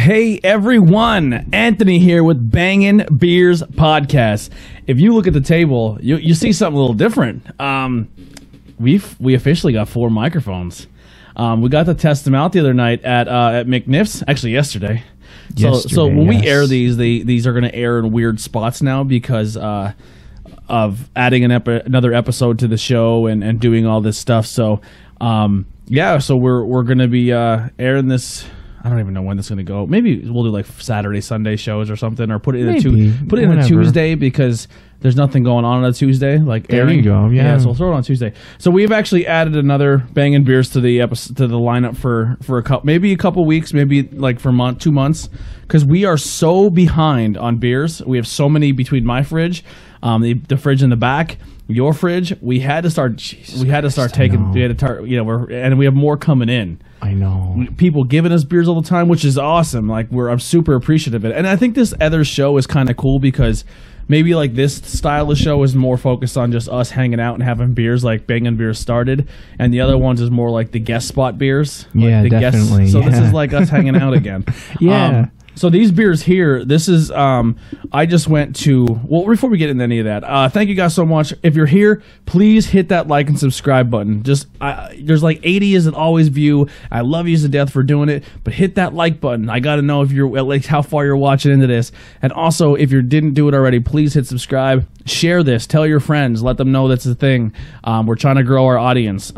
Hey everyone, Anthony here with Bangin Beers Podcast. If you look at the table, you see something a little different. We officially got 4 microphones. We got to test them out the other night at McNiff's, actually yesterday. So when we air these are going to air in weird spots now because of adding another episode to the show and doing all this stuff. So so we're going to be airing this. I don't even know when this is going to go. Maybe we'll do like Saturday, Sunday shows or something, or put it in a Tuesday because there's nothing going on a Tuesday. Like there airing. You go. Yeah, so we'll throw it on Tuesday. So we've actually added another Bangin' Beers to the lineup for a couple weeks, maybe like for 2 months, because we are so behind on beers. We have so many between my fridge, the fridge in the back. Your fridge, we had to start taking. We had to and we have more coming in. I know. People giving us beers all the time, which is awesome. Like I'm super appreciative of it. And I think this other show is kind of cool because maybe like this style of show is more focused on just us hanging out and having beers, like Bangin' Beers started, and the other ones is more like the guest spot beers. Yeah, like definitely. This is like us hanging out again. Yeah. So these beers here, this is, I just went to, well, before we get into any of that, thank you guys so much. If you're here, please hit that like and subscribe button. Just, there's like 80 as an always view. I love you to death for doing it, but hit that like button. I got to know if you're, like, how far you're watching into this. And also, if you didn't do it already, please hit subscribe. Share this. Tell your friends. Let them know that's the thing. We're trying to grow our audience.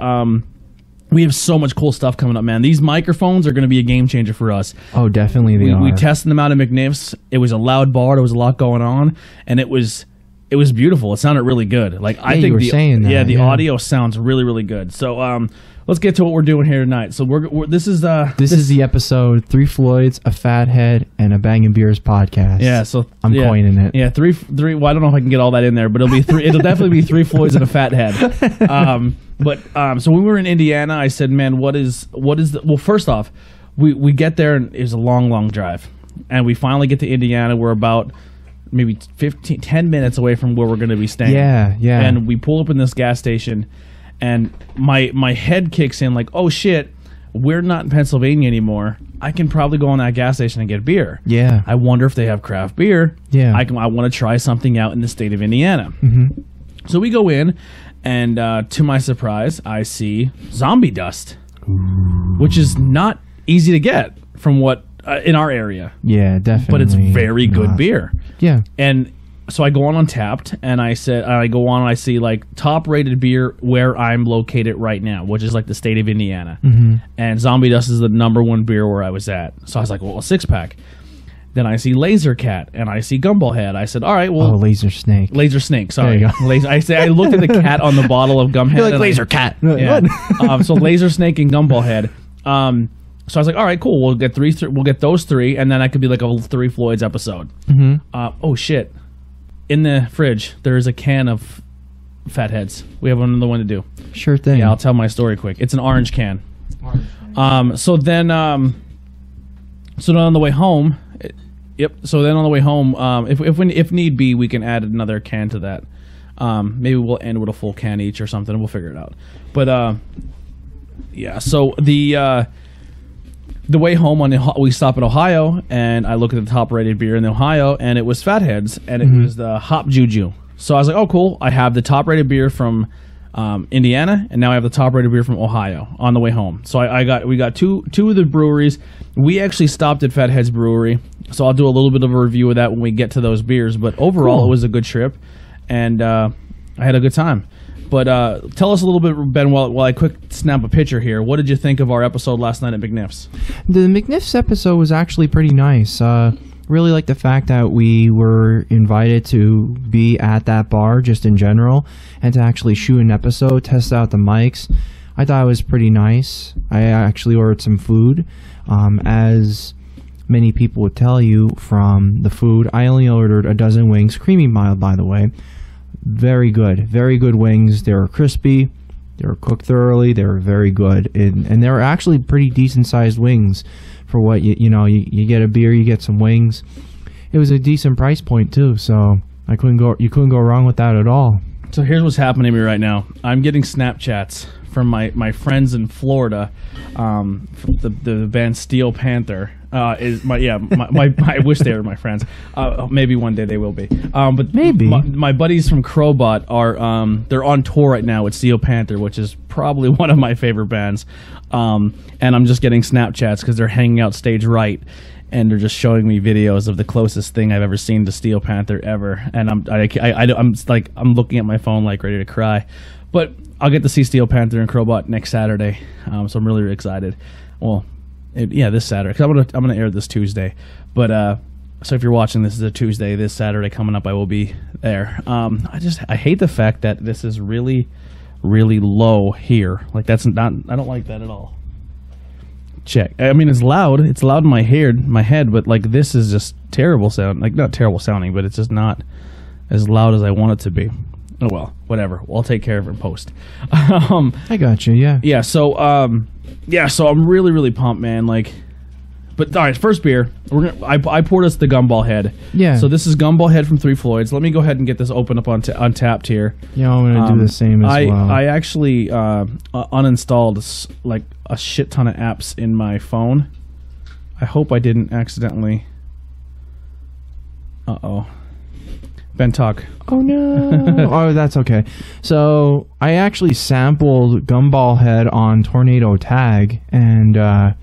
We have so much cool stuff coming up, man. These microphones are going to be a game changer for us. Oh, definitely they are. We tested them out at McNiff's. It was a loud bar. There was a lot going on, and it was beautiful. It sounded really good. Like I think the audio sounds really, really good. So let's get to what we're doing here tonight. So this is the episode 3 Floyds, a Fathead, and a Bangin' Beers podcast. Yeah, so I'm coining it. Yeah, three. Well, I don't know if I can get all that in there, but it'll be 3. It'll definitely be 3 Floyds and a Fathead. So when we were in Indiana, I said, man, what is the, well, first off, we get there and it was a long, long drive, and we finally get to Indiana. We're about maybe 10 minutes away from where we're going to be staying. Yeah. And we pull up in this gas station, and my head kicks in like, oh shit, we're not in Pennsylvania anymore. I can probably go on that gas station and get beer. Yeah. I wonder if they have craft beer. Yeah. I want to try something out in the state of Indiana. Mm-hmm. So we go in, and to my surprise, I see zombie dust, which is not easy to get from what in our area. Yeah, definitely. But it's very good beer. Yeah. And so I go on Untapped, and I see like top rated beer where I'm located right now, which is like the state of Indiana. Mm-hmm. And Zombie Dust is the #1 beer where I was at. So I was like, well, a 6-pack. Then I see Laser Cat, and I see Gumball Head. I said, all right, well... Oh, Laser Snake. Laser Snake, sorry. There you go. I looked at the cat on the bottle of Gumhead. You're like, Laser Cat. Yeah. So Laser Snake and Gumball Head. So I was like, all right, cool. We'll get those 3, and then that could be like a 3 Floyds episode. Mm-hmm. Oh, shit. In the fridge, there is a can of Fatheads. We have another one to do. Sure thing. Yeah, I'll tell my story quick. It's an orange can. So then on the way home... So then on the way home, if need be, we can add another can to that. Maybe we'll end with a full can each or something. We'll figure it out. But so the way home we stop in Ohio, and I look at the top rated beer in Ohio, and it was Fatheads, and it was the Hop Juju. So I was like, oh cool, I have the top rated beer from Indiana, and now I have the top rated beer from Ohio on the way home. So we got two of the breweries. We actually stopped at Fatheads Brewery, so I'll do a little bit of a review of that when we get to those beers. But overall, It was a good trip, and I had a good time. But tell us a little bit, Ben, while I quick snap a picture here. What did you think of our episode last night at McNiff's? The McNiff's episode was actually pretty nice. Really like the fact that we were invited to be at that bar just in general and to actually shoot an episode, test out the mics. I thought it was pretty nice. I actually ordered some food. As many people would tell you from the food, I only ordered a dozen wings, creamy mild, by the way. Very good wings. They were crispy. They were cooked thoroughly. They were very good, and they were actually pretty decent sized wings for what you get a beer, you get some wings. It was a decent price point too, so you couldn't go wrong with that at all. So here's what's happening to me right now. I'm getting Snapchats from my friends in Florida. From the band Steel Panther is my I wish they were my friends. Maybe one day they will be. But Maybe. my buddies from Crowbot are they're on tour right now with Steel Panther, which is probably one of my favorite bands. And I'm just getting Snapchats because they're hanging out stage right. And they're just showing me videos of the closest thing I've ever seen to Steel Panther ever, and I'm looking at my phone like ready to cry, but I'll get to see Steel Panther and Crowbot next Saturday, so I'm really, really excited. Well, this Saturday, because I'm gonna air this Tuesday, but so if you're watching this is a Tuesday, this Saturday coming up, I will be there. I hate the fact that this is really, really low here. Like I don't like that at all. Check. I mean, it's loud. It's loud in my head, but like this is just terrible sound. Like not terrible sounding, but it's just not as loud as I want it to be. Oh well, whatever. I'll take care of it in post. I got you. Yeah. Yeah. So So I'm really, really pumped, man. Like, but all right. First beer. I poured us the Gumball Head. Yeah. So this is Gumball Head from 3 Floyds. Let me go ahead and get this open up on Untapped here. Yeah, I'm gonna do the same as well. I actually uninstalled like a shit ton of apps in my phone. I hope I didn't accidentally. Ben, talk. Oh no! Oh, that's okay. So I actually sampled Gumball Head on Tornado Tag, and I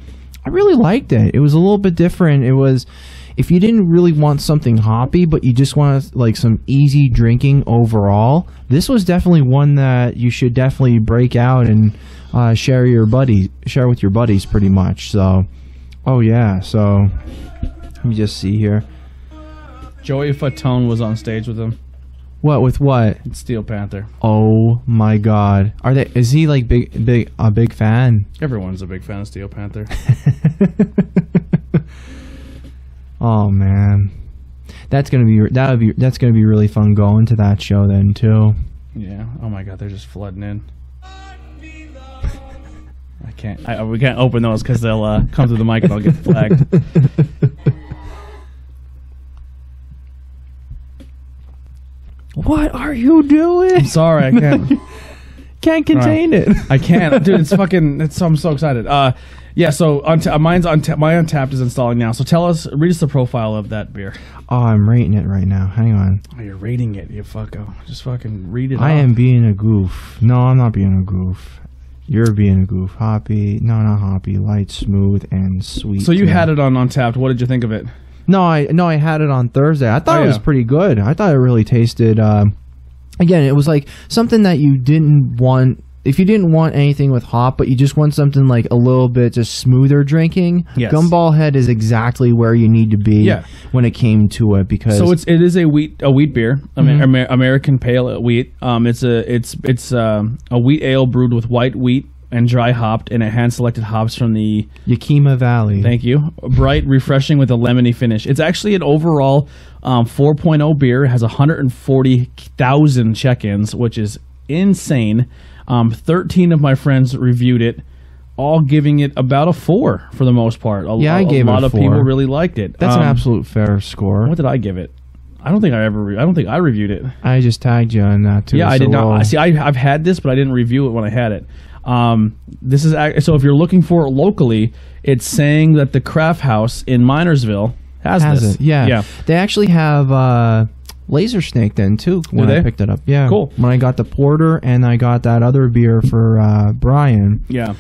really liked it. It was a little bit different. It was, if you didn't really want something hoppy, but you just want like some easy drinking overall, this was definitely one that you should definitely break out and share with your buddies, pretty much. So, oh yeah. So let me just see here. Joey Fatone was on stage with him. What with what? It's Steel Panther. Oh my God! Is he like a big fan? Everyone's a big fan of Steel Panther. Oh man, that's gonna be really fun going to that show then too. Yeah. Oh my God, they're just flooding in. I can't. We can't open those because they'll come through the mic and I'll get flagged. What are you doing? I'm sorry, I can't. Can't contain it. I can't, dude. It's fucking. I'm so excited. Yeah. So mine's my Untapped is installing now. So read us the profile of that beer. Oh, I'm rating it right now. Hang on. Oh, you're rating it. You fucko. Just fucking read it. I am being a goof. No, I'm not being a goof. You're being a goof. Hoppy. No, not hoppy. Light, smooth, and sweet. So you had it on Untapped. What did you think of it? No, I had it on Thursday. I thought it was pretty good. I thought it really tasted. Again, it was like something that you didn't want. If you didn't want anything with hop, but you just want something like a little bit just smoother drinking, yes. Gumball Head is exactly where you need to be when it came to it. Because so it is a wheat beer, American pale wheat. It's a wheat ale brewed with white wheat and dry hopped, and a hand-selected hops from the Yakima Valley. Thank you. Bright, refreshing with a lemony finish. It's actually an overall 4.0 beer. It has 140,000 check-ins, which is insane. 13 of my friends reviewed it, all giving it about a 4 for the most part. I gave it a 4. A lot of people really liked it. That's an absolute fair score. What did I give it? I don't think I reviewed it. I just tagged you on that too. Yeah, I did not. See, I've had this, but I didn't review it when I had it. This is so if you're looking for it locally, it's saying that the Craft House in Minersville has this. It. Yeah. They actually have Laser Snake then too when I picked it up. Yeah, cool. When I got the porter and I got that other beer for Brian. Yeah.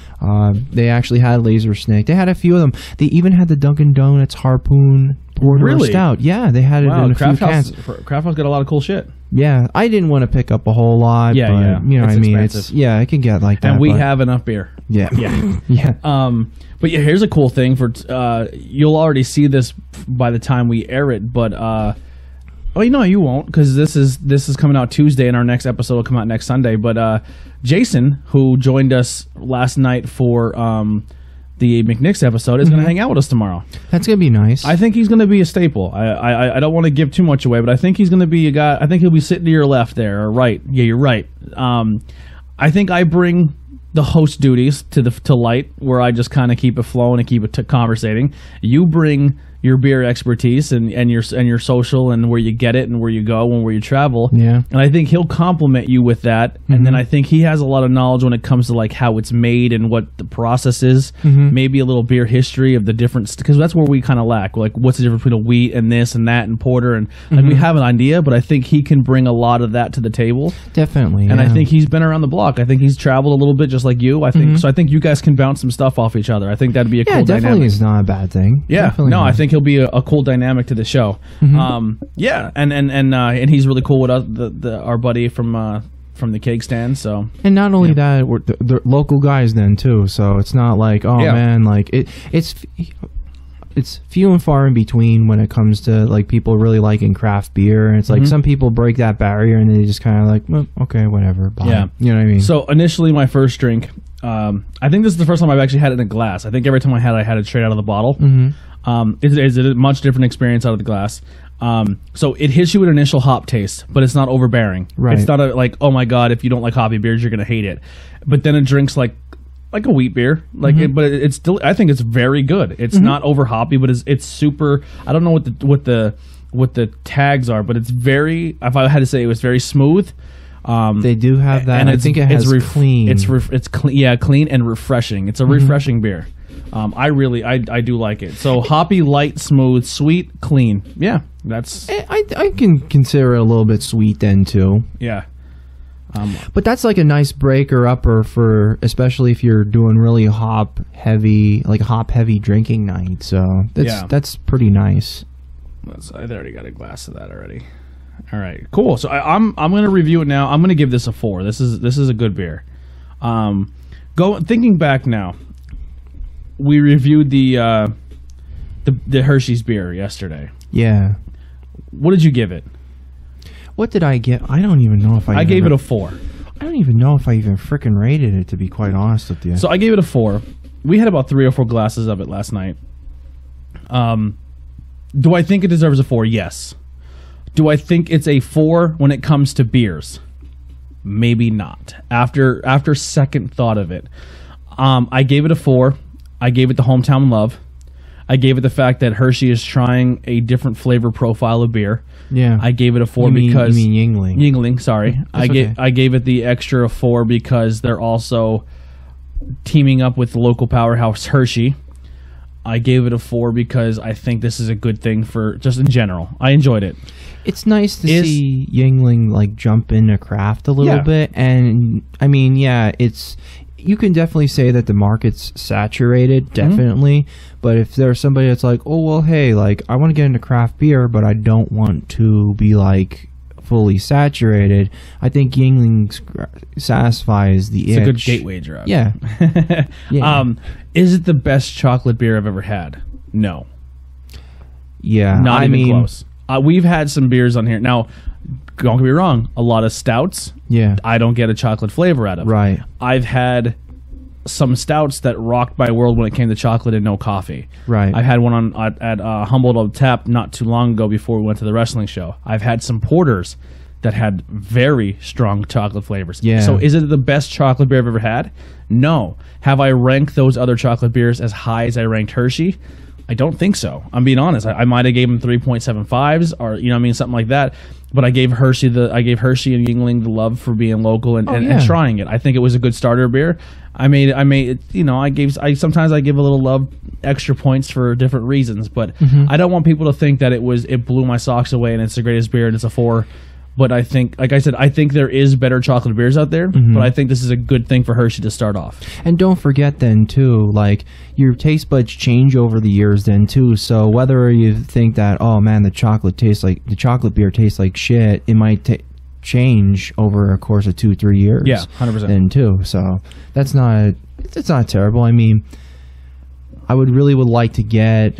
They actually had Laser Snake. They had a few of them. They even had the Dunkin' Donuts Harpoon Porter Stout. Yeah, they had it in a few cans. Craft House got a lot of cool shit. Yeah, I didn't want to pick up a whole lot. Yeah, but, you know what I mean? Expensive. It can get like that. And we have enough beer. Yeah. Yeah. But yeah, here's a cool thing for you'll already see this by the time we air it, but you won't, because this is coming out Tuesday and our next episode will come out next Sunday. But Jason, who joined us last night for the McNick's episode, is going to hang out with us tomorrow. That's going to be nice. I think he's going to be a staple. I don't want to give too much away, but I think he's going to be a guy. I think he'll be sitting to your left there, or right. Yeah, you're right. I think I bring the host duties to light, where I just kind of keep it flowing and keep it conversating. You bring your beer expertise and your social and where you get it and where you go and where you travel. Yeah. And I think he'll compliment you with that. And then I think he has a lot of knowledge when it comes to like how it's made and what the process is. Maybe a little beer history of the different, because that's where we kind of lack. Like, what's the difference between a wheat and this and that and porter, and like we have an idea, but I think he can bring a lot of that to the table. Definitely. And I think he's been around the block. I think he's traveled a little bit just like you. I think so. I think you guys can bounce some stuff off each other. I think that'd be a cool definitely dynamic. is not a bad thing. Yeah, Definitely no, not. I think he'll be a cool dynamic to the show. Yeah, and he's really cool with us, our buddy from the keg stand. So, and not only that, we're the local guys then too. So it's not like man, like it's few and far in between when it comes to like people really liking craft beer. And it's like some people break that barrier and they just kind of like, well, okay, whatever. Bye. Yeah, you know what I mean. So initially, my first drink, I think this is the first time I've actually had it in a glass. I think every time I had it straight out of the bottle. It's a much different experience out of the glass. So it hits you with an initial hop taste, but it's not overbearing. Right. It's not like, oh my god, if you don't like hoppy beers, you're gonna hate it. But then it drinks like a wheat beer, but it's still. I think it's very good. It's not over hoppy, but it's super. I don't know what the tags are, but it's very. If I had to say, it was very smooth. They do have that, and I think it has clean. It's clean, yeah, clean and refreshing. It's a refreshing beer. I do like it. So hoppy, light, smooth, sweet, clean. Yeah, that's. I can consider it a little bit sweet then too. Yeah. But that's like a nice breaker upper for, especially if you're doing really hop heavy drinking night. So that's pretty nice. I already got a glass of that already. All right, cool. So I'm gonna review it now. I'm gonna give this a 4. This is a good beer. Thinking back now, we reviewed the Hershey's beer yesterday. Yeah. What did you give it? What did I get? I don't even know if I gave it a 4. I don't even know if I even frickin' rated it, to be quite honest with you. So I gave it a 4. We had about 3 or 4 glasses of it last night. Do I think it deserves a 4? Yes. Do I think it's a 4 when it comes to beers? Maybe not. After second thought of it, I gave it a 4. I gave it the hometown love. I gave it the fact that Hershey is trying a different flavor profile of beer. Yeah. I gave it a 4 because... You mean Yuengling. Yuengling, sorry. I gave it the extra 4 because they're also teaming up with the local powerhouse Hershey. I gave it a 4 because I think this is a good thing for... Just in general. I enjoyed it. It's nice to see Yuengling like jump into craft a little bit. And, I mean, yeah, it's... You can definitely say that the market's saturated, definitely. But if there's somebody that's like, oh, well, hey, like, I want to get into craft beer, but I don't want to be, like, fully saturated, I think Yuengling satisfies the itch. It's a good gateway drug. Yeah. Is it the best chocolate beer I've ever had? No. Yeah. Not even close. We've had some beers on here. Now, don't get me wrong, a lot of stouts, I don't get a chocolate flavor out of. Right. I've had some stouts that rocked my world when it came to chocolate and no coffee. Right. I had one at Humboldt on Tap not too long ago before we went to the wrestling show. I've had some porters that had very strong chocolate flavors. Yeah. So is it the best chocolate beer I've ever had? No. Have I ranked those other chocolate beers as high as I ranked Hershey? I don't think so. I'm being honest. I might have gave them 3.75s or something like that. But I gave Hershey and Yuengling the love for being local and trying it. I think it was a good starter beer. Sometimes I give a little love, extra points for different reasons, but I don't want people to think that it blew my socks away and it's the greatest beer and it's a 4. But I think, like I said, I think there is better chocolate beers out there, but I think this is a good thing for Hershey to start off. And don't forget then, too, like, your taste buds change over the years then, too. So whether you think that, oh, man, the chocolate beer tastes like shit, it might change over a course of 2-3 years. Yeah, 100%. Then, too. So it's not terrible. I mean, I would like to get,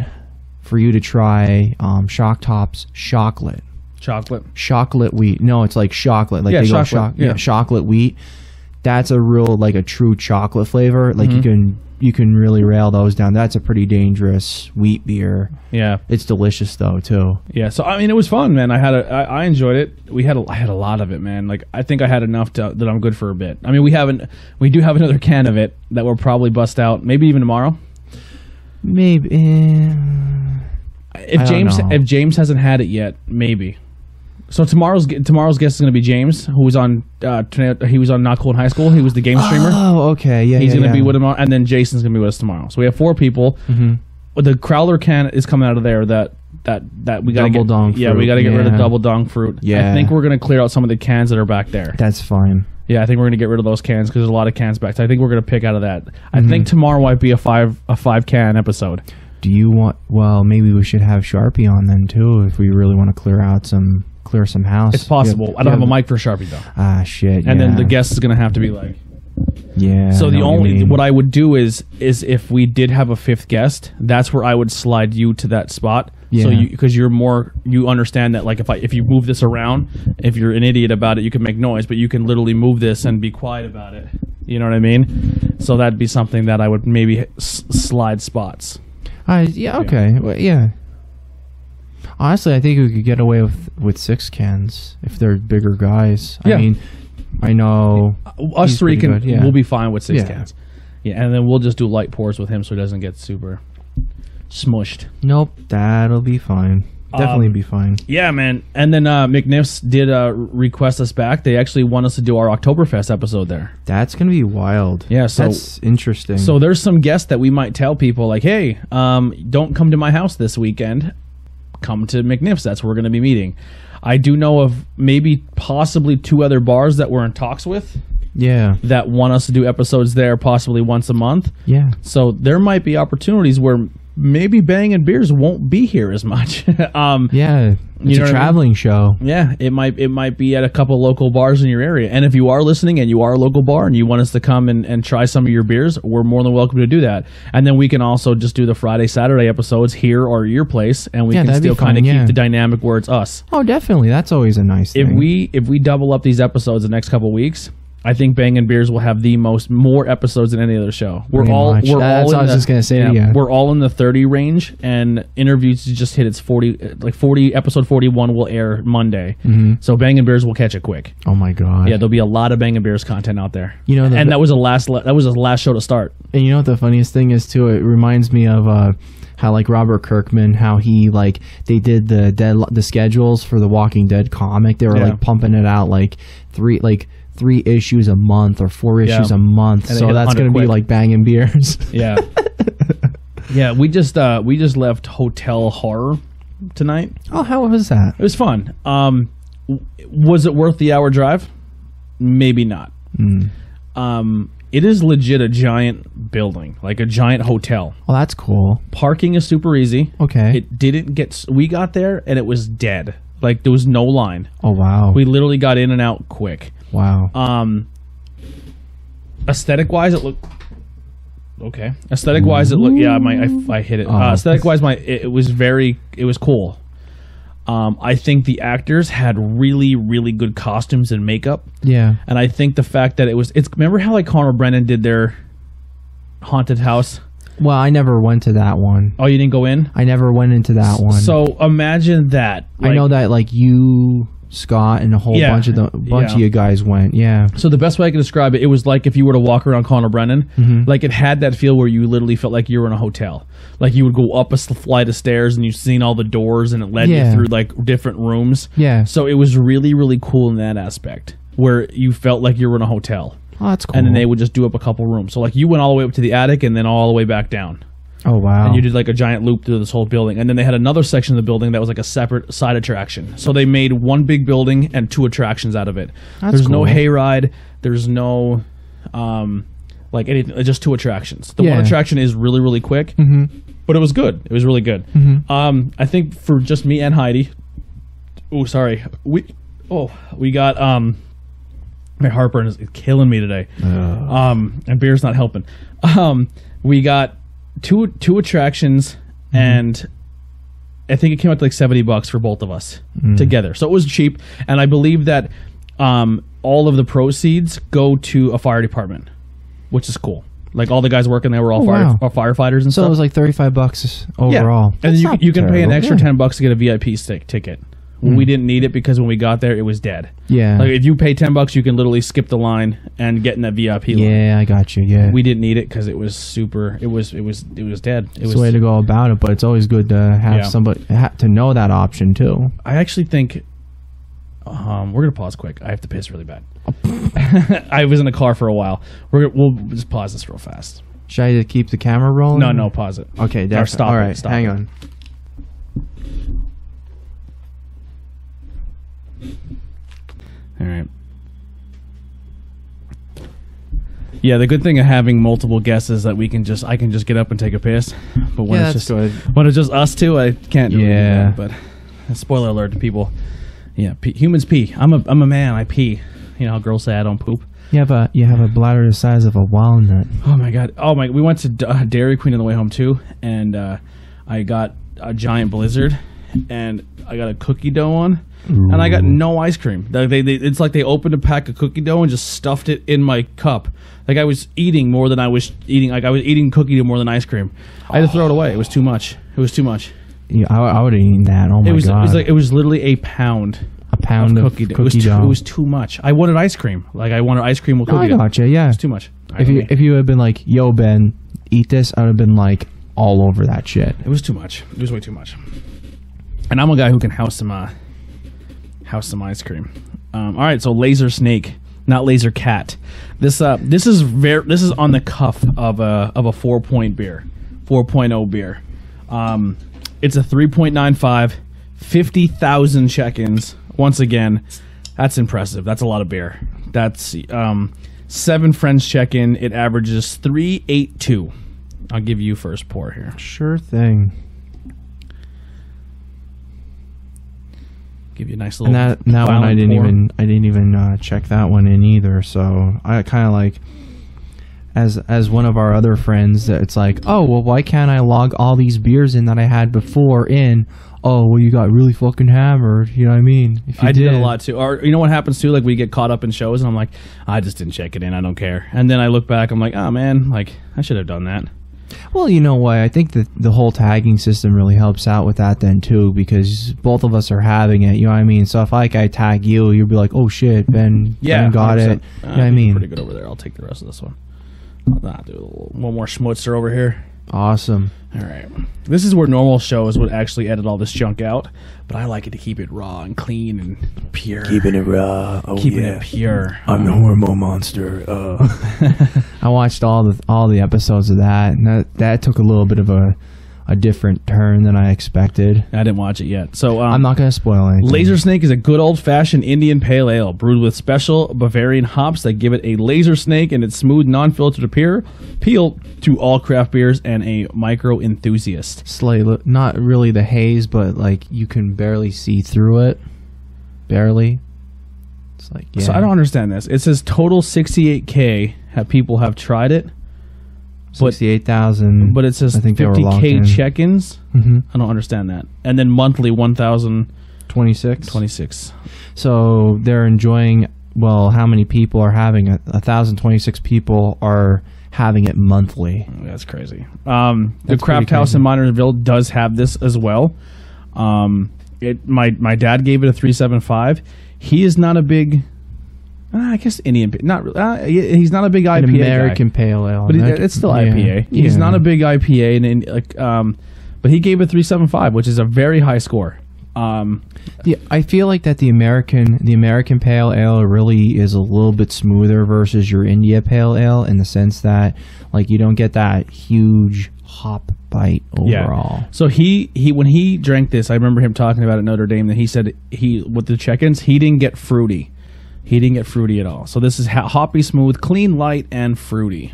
for you to try Shock Top's Chocolate. Chocolate wheat. No, it's like chocolate. Like chocolate wheat. That's a real, like, a true chocolate flavor. Like you can really rail those down. That's a pretty dangerous wheat beer. Yeah, it's delicious though too. Yeah, so I mean, it was fun, man. I enjoyed it. I had a lot of it, man. Like I think I had enough that I'm good for a bit. I mean, we do have another can of it that we'll probably bust out, maybe even tomorrow. Maybe. If James hasn't had it yet, maybe. So tomorrow's guest is going to be James, who was on he was on Not Cool in High School. He was the game streamer. Oh, okay, yeah. He's going to be with him, and then Jason's going to be with us tomorrow. So we have 4 people. The Crowler can is coming out of there. That we got to get. Yeah, we got to get rid of double dong fruit. Yeah, I think we're going to clear out some of the cans that are back there. That's fine. Yeah, I think we're going to get rid of those cans because there's a lot of cans back there. I think we're going to pick out of that. I think tomorrow might be a 5 can episode. Do you want? Well, maybe we should have Sharpie on then too if we really want to clear some house. It's possible. I don't have a mic for Sharpie though. Ah, shit. And then the guest is going to have to be like. Yeah. So what I would do is if we did have a 5th guest, that's where I would slide you to that spot. Yeah. So because you understand that like if you move this around, if you're an idiot about it, you can make noise, but you can literally move this and be quiet about it. You know what I mean? So that'd be something that I would maybe slide spots. Yeah. Okay. Yeah. Well, yeah. Honestly, I think we could get away with 6 cans if they're bigger guys. Yeah. I mean, I know us 3 can. Yeah. We'll be fine with 6 cans. Yeah, and then we'll just do light pours with him so he doesn't get super smushed. Nope, that'll be fine. Definitely be fine. Yeah, man. And then McNiffs did request us back. They actually want us to do our Oktoberfest episode there. That's gonna be wild. Yeah, so that's interesting. So there's some guests that we might tell people like, hey, don't come to my house this weekend. Come to McNiffs. That's where we're gonna be meeting. I do know of possibly 2 other bars that we're in talks with. Yeah. That want us to do episodes there possibly once a month. Yeah. So there might be opportunities where maybe Bangin' Beers won't be here as much. Yeah. It's a traveling show. Yeah. It might be at a couple local bars in your area. And if you are listening and you are a local bar and you want us to come and try some of your beers, we're more than welcome to do that. And then we can also just do the Friday, Saturday episodes here or your place, and we can still kind of keep the dynamic where it's us. Oh, definitely. That's always a nice thing. If we double up these episodes the next couple weeks, I think Bangin' Beers will have the more episodes than any other show. We're all That's what I was just gonna say. Yeah, we're all in the 30 range, and interviews just hit its 40. Like 40, episode 41 will air Monday. So Bangin' Beers will catch it quick. Oh my god! Yeah, there'll be a lot of Bangin' Beers content out there. You know, and that was the last show to start. And you know what the funniest thing is too? It reminds me of how like Robert Kirkman, how he like they did the schedules for the Walking Dead comic. They were like pumping it out like 3 issues a month or 4 issues a month. So that's going to be like Bangin' Beers. Yeah. Yeah, we just left Hotel Horror tonight. Oh, how was that? It was fun. Was it worth the hour drive? Maybe not. It is legit a giant building, like a giant hotel. Well, that's cool. Parking is super easy. Okay. We got there and it was dead. Like there was no line. Oh, wow. We literally got in and out quick. Wow. Aesthetic wise, it looked okay. Aesthetic wise, it looked I hit it. Aesthetic wise, it was cool. I think the actors had really, really good costumes and makeup. Yeah. And I think the fact that remember how like Connor Brennan did their haunted house? Well, I never went to that one. Oh, you didn't go in? I never went into that one. So imagine that. I know that like you, Scott, and a whole bunch of you guys went. Yeah. So the best way I can describe it, it was like if you were to walk around Connor Brennan, like it had that feel where you literally felt like you were in a hotel. Like you would go up a flight of stairs and you've seen all the doors and it led you through like different rooms. Yeah. So it was really, really cool in that aspect where you felt like you were in a hotel. Oh, that's cool. And then they would just do up a couple rooms. So like you went all the way up to the attic and then all the way back down. Oh, wow. And you did like a giant loop through this whole building. And then they had another section of the building that was like a separate side attraction. So they made one big building and 2 attractions out of it. There's no hayride. There's no like anything. Just 2 attractions. The one attraction is really, really quick. But it was good. It was really good. I think for just me and Heidi. Oh, sorry. We got my heartburn is killing me today. And beer's not helping. We got two attractions, and I think it came out to like $70 for both of us together. So it was cheap, and I believe that all of the proceeds go to a fire department, which is cool. Like all the guys working there were all firefighters and stuff. So it was like $35 overall. Yeah. And you can pay an extra $10 to get a VIP ticket. We didn't need it because when we got there, it was dead. Yeah. Like if you pay $10, you can literally skip the line and get in that VIP line. Yeah, I got you. Yeah. We didn't need it because it was super. It was dead. It It's was the way to go about it, but it's always good to have somebody to know that option too. I actually think we're gonna pause quick. I have to piss really bad. I was in the car for a while. We'll just pause this real fast. Should I just keep the camera rolling? No, pause it. Okay, Or stop all it, right, stop hang it. on. All right. Yeah, the good thing of having multiple guests is that I can just get up and take a piss. But when Yeah, it's that's just good. when it's just us two, I can't do Yeah. that. But spoiler alert to people. Yeah, humans pee. I'm a man. I pee. You know how girls say I don't poop. You have a bladder the size of a walnut. Oh my god. Oh my. We went to Dairy Queen on the way home too, and I got a giant blizzard, and I got a cookie dough on, and I got no ice cream. It's like they opened a pack of cookie dough and just stuffed it in my cup. Like I was eating more than I was eating. Like I was eating cookie dough more than ice cream. I had to throw it away. It was too much. It was too much. Yeah, I would have eaten that. Oh my god! It was literally a pound. A pound of cookie dough. It was too much. I wanted ice cream. Like I wanted ice cream with cookie I dough. gotcha. Yeah. It's too much. If you had been like, "Yo, Ben, eat this," I would have been like all over that shit. It was too much. It was way too much. And I'm a guy who can house some ice cream. All right, so Laser Snake, not Laser Cat. This is on the cuff of a 4-point beer, 4.0 beer. It's a 3.95, 50,000 check-ins. Once again, that's impressive. That's a lot of beer. That's 7 friends check-in. It averages 382. I'll give you first pour here. Sure thing. Give you a nice little. And that one I didn't even check that one in either. So I kind of like, as one of our other friends, it's like, oh well, why can't I log all these beers in that I had before in? Oh well, you got really fucking hammered. You know what I mean? If you I did a lot too. Or you know what happens too? Like we get caught up in shows, and I'm like, I just didn't check it in. I don't care. And then I look back, I'm like, oh man, like I should have done that. Well, you know what? I think that the whole tagging system really helps out with that then too, because both of us are having it. You know what I mean? So if I tag you, you'll be like, "Oh shit, Ben got 100%. it." You know what I mean? Pretty good over there. I'll take the rest of this one. I'll do one more schmutzer over here. Awesome. All right. This is where normal shows would actually edit all this junk out, but I like it to keep it raw and clean and pure. Keeping it raw. Oh, Keeping yeah. it pure. I'm the hormone monster. I watched all the episodes of that, and that took a little bit of a different turn than I expected. I didn't watch it yet. So I'm not going to spoil anything. Laser Snake is a good old-fashioned Indian pale ale brewed with special Bavarian hops that give it a laser snake and its smooth, non-filtered appeal to all craft beers and a micro enthusiast. Slightly, not really the haze, but like you can barely see through it. Barely. It's like, yeah. So I don't understand this. It says total 68K people have tried it. 68,000. But it says I think they were locked 50K in. check-ins. Mhm. I don't understand that. And then monthly 1,026. 26. So they're enjoying. Well, how many people are having it? 1,026 people are having it monthly. That's crazy. The That's Craft pretty House crazy. in Minersville does have this as well. My dad gave it a 3.75. He is not a big. I guess Indian. Not really. He's not a big IPA An American guy, pale ale. but it's still IPA. Yeah. He's not a big IPA, but he gave it 3.75, which is a very high score. Yeah, I feel like that the American pale ale really is a little bit smoother versus your India pale ale in the sense that like you don't get that huge hop bite overall. Yeah. So he when he drank this, I remember him talking about it at Notre Dame that he said with the check-ins he didn't get fruity. He didn't get fruity at all. So this is hoppy, smooth, clean, light, and fruity.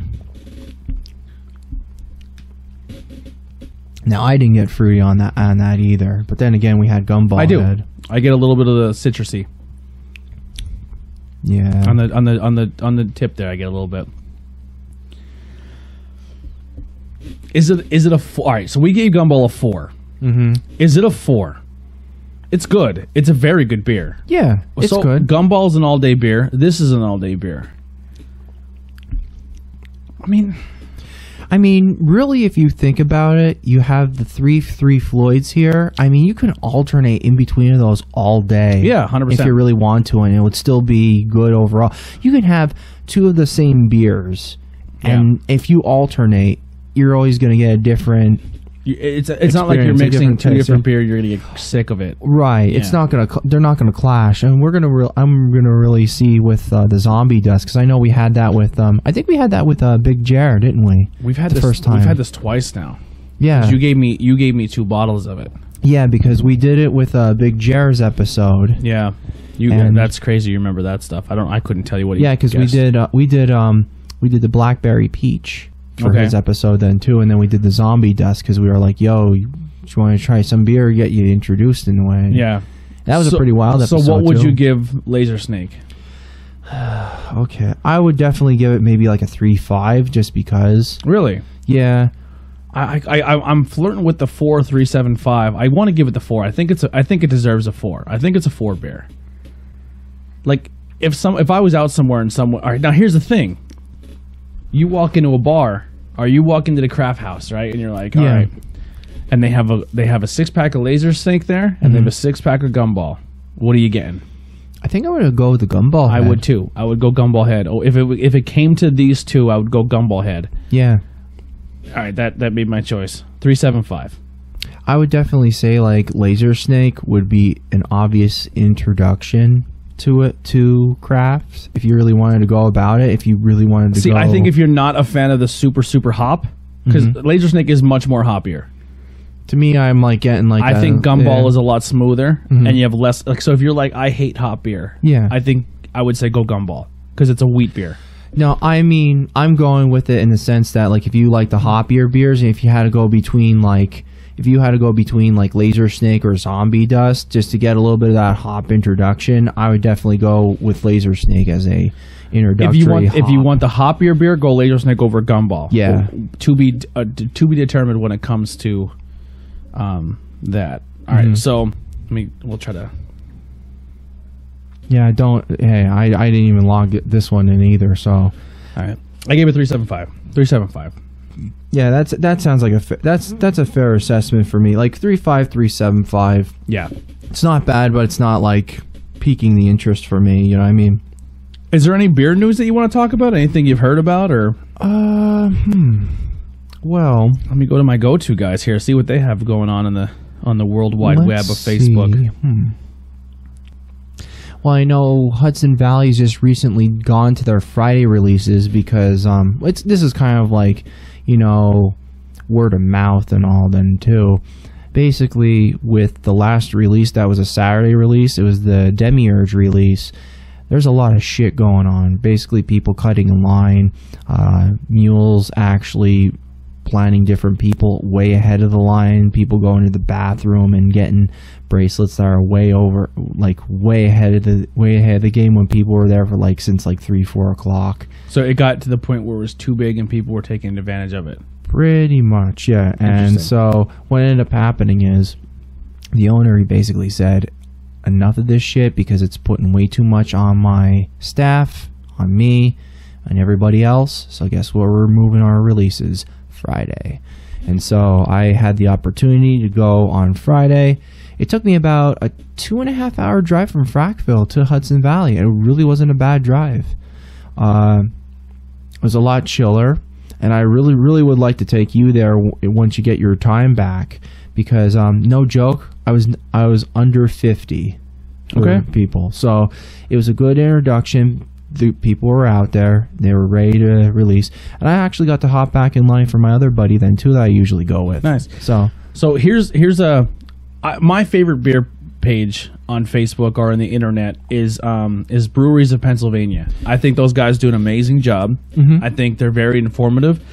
Now I didn't get fruity on that either. But then again, we had Gumball. I do. Head. I get a little bit of the citrusy. Yeah. On the tip there, I get a little bit. Is it a 4? All right, so we gave Gumball a 4. Mm-hmm. Is it a 4? It's good. It's a very good beer. Yeah, it's so good. Gumball's an all-day beer. This is an all-day beer. I mean, I mean, really, if you think about it, you have the three Floyds here. I mean, you can alternate in between of those all day. Yeah, 100%. If you really want to, and it would still be good overall. You can have two of the same beers, and if you alternate, you're always going to get a different. It's not like you're mixing two different beer. You're gonna get sick of it, right? Yeah. It's not gonna. They're not gonna clash, and I'm gonna really see with the zombie dust, because I know we had that with. I think we had that with Big Jer, didn't we? We've had this first time. We've had this twice now. Yeah, you gave me 2 bottles of it. Yeah, because we did it with Big Jer's episode. Yeah, that's crazy. You remember that stuff? I couldn't tell you what. Yeah, because we did the blackberry peach for his episode then too, and then we did the zombie dust because we were like, yo, you want to try some beer, get you introduced in a way. Yeah, that was a pretty wild episode. So what would you give Laser Snake? Okay, I would definitely give it maybe like a 3.5 just because. Really? Yeah. I'm flirting with the 4.375. I want to give it the 4. I think it deserves a 4. I think it's a 4 beer. Like if I was out somewhere and someone. All right, now here's the thing. You walk into a bar, or you walk into the craft house, right? And you're like, all right. And they have a 6-pack of Laser Snake there, and they have a 6-pack of Gumball. What are you getting? I think I would go with the Gumball Head. I would too. I would go Gumball Head. Oh, if it came to these two, I would go Gumball Head. Yeah. All right, that made my choice. 3.75. I would definitely say like Laser Snake would be an obvious introduction to crafts if you really wanted to go about it. If you really wanted to go. I think if you're not a fan of the super hop, because Laser Snake is much more hoppier. To me, I'm like getting like. I think Gumball is a lot smoother, and you have less. Like, so if you're like, I hate hop beer. Yeah. I think I would say go Gumball because it's a wheat beer. No, I mean I'm going with it in the sense that like if you like the hoppier beers, and if you had to go between like. If you had to go between like Laser Snake or Zombie Dust just to get a little bit of that hop introduction, I would definitely go with Laser Snake as a introductory. If you want the hoppier beer, go Laser Snake over Gumball. Yeah, to be determined when it comes to that. All right, so we'll try to. Yeah, I didn't even log this one in either. So, all right, I gave it 3.75. 3.75. Yeah, that sounds like that's a fair assessment for me. Like 3.5, 3.75. Yeah, it's not bad, but it's not like piquing the interest for me. You know what I mean? Is there any beer news that you want to talk about? Anything you've heard about, or? Well, let me go to my go-to guys here. See what they have going on the World Wide Web of Facebook. Well, I know Hudson Valley's just recently gone to their Friday releases because this is kind of like, you know, word of mouth and all then too. Basically, with the last release that was a Saturday release, it was the Demiurge release. There's a lot of shit going on. Basically, people cutting in line, mules actually planning different people way ahead of the line, people going to the bathroom and getting bracelets that are way ahead of the game when people were there for like since like 3-4 o'clock. So it got to the point where it was too big and people were taking advantage of it. Pretty much, yeah. And so what ended up happening is the owner, he basically said, enough of this shit because it's putting way too much on my staff, on me, and everybody else. So guess what? We're moving our releases Friday. And so I had the opportunity to go on Friday. It took me about a 2.5 hour drive from Frackville to Hudson Valley. It really wasn't a bad drive. It was a lot chiller, and I really, really would like to take you there once you get your time back, because no joke, I was under 50 people. So it was a good introduction. The people were out there. They were ready to release. And I actually got to hop back in line for my other buddy then, too, that I usually go with. Nice. So here's my favorite beer page on Facebook or on the internet is Breweries of Pennsylvania. I think those guys do an amazing job. I think they're very informative.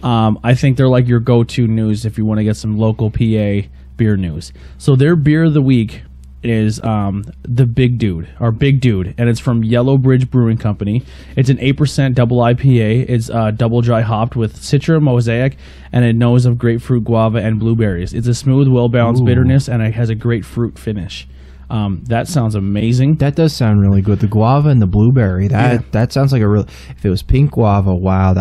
I think they're like your go-to news if you want to get some local PA beer news. So their beer of the week is the Big Dude, and it's from Yellow Bridge Brewing Company. It's an 8% double IPA. It's double dry hopped with Citra, Mosaic, and a nose of grapefruit, guava, and blueberries. It's a smooth, well-balanced bitterness, and it has a great fruit finish. That sounds amazing. That does sound really good. The guava and the blueberry. That sounds like a real. If it was pink guava, wow,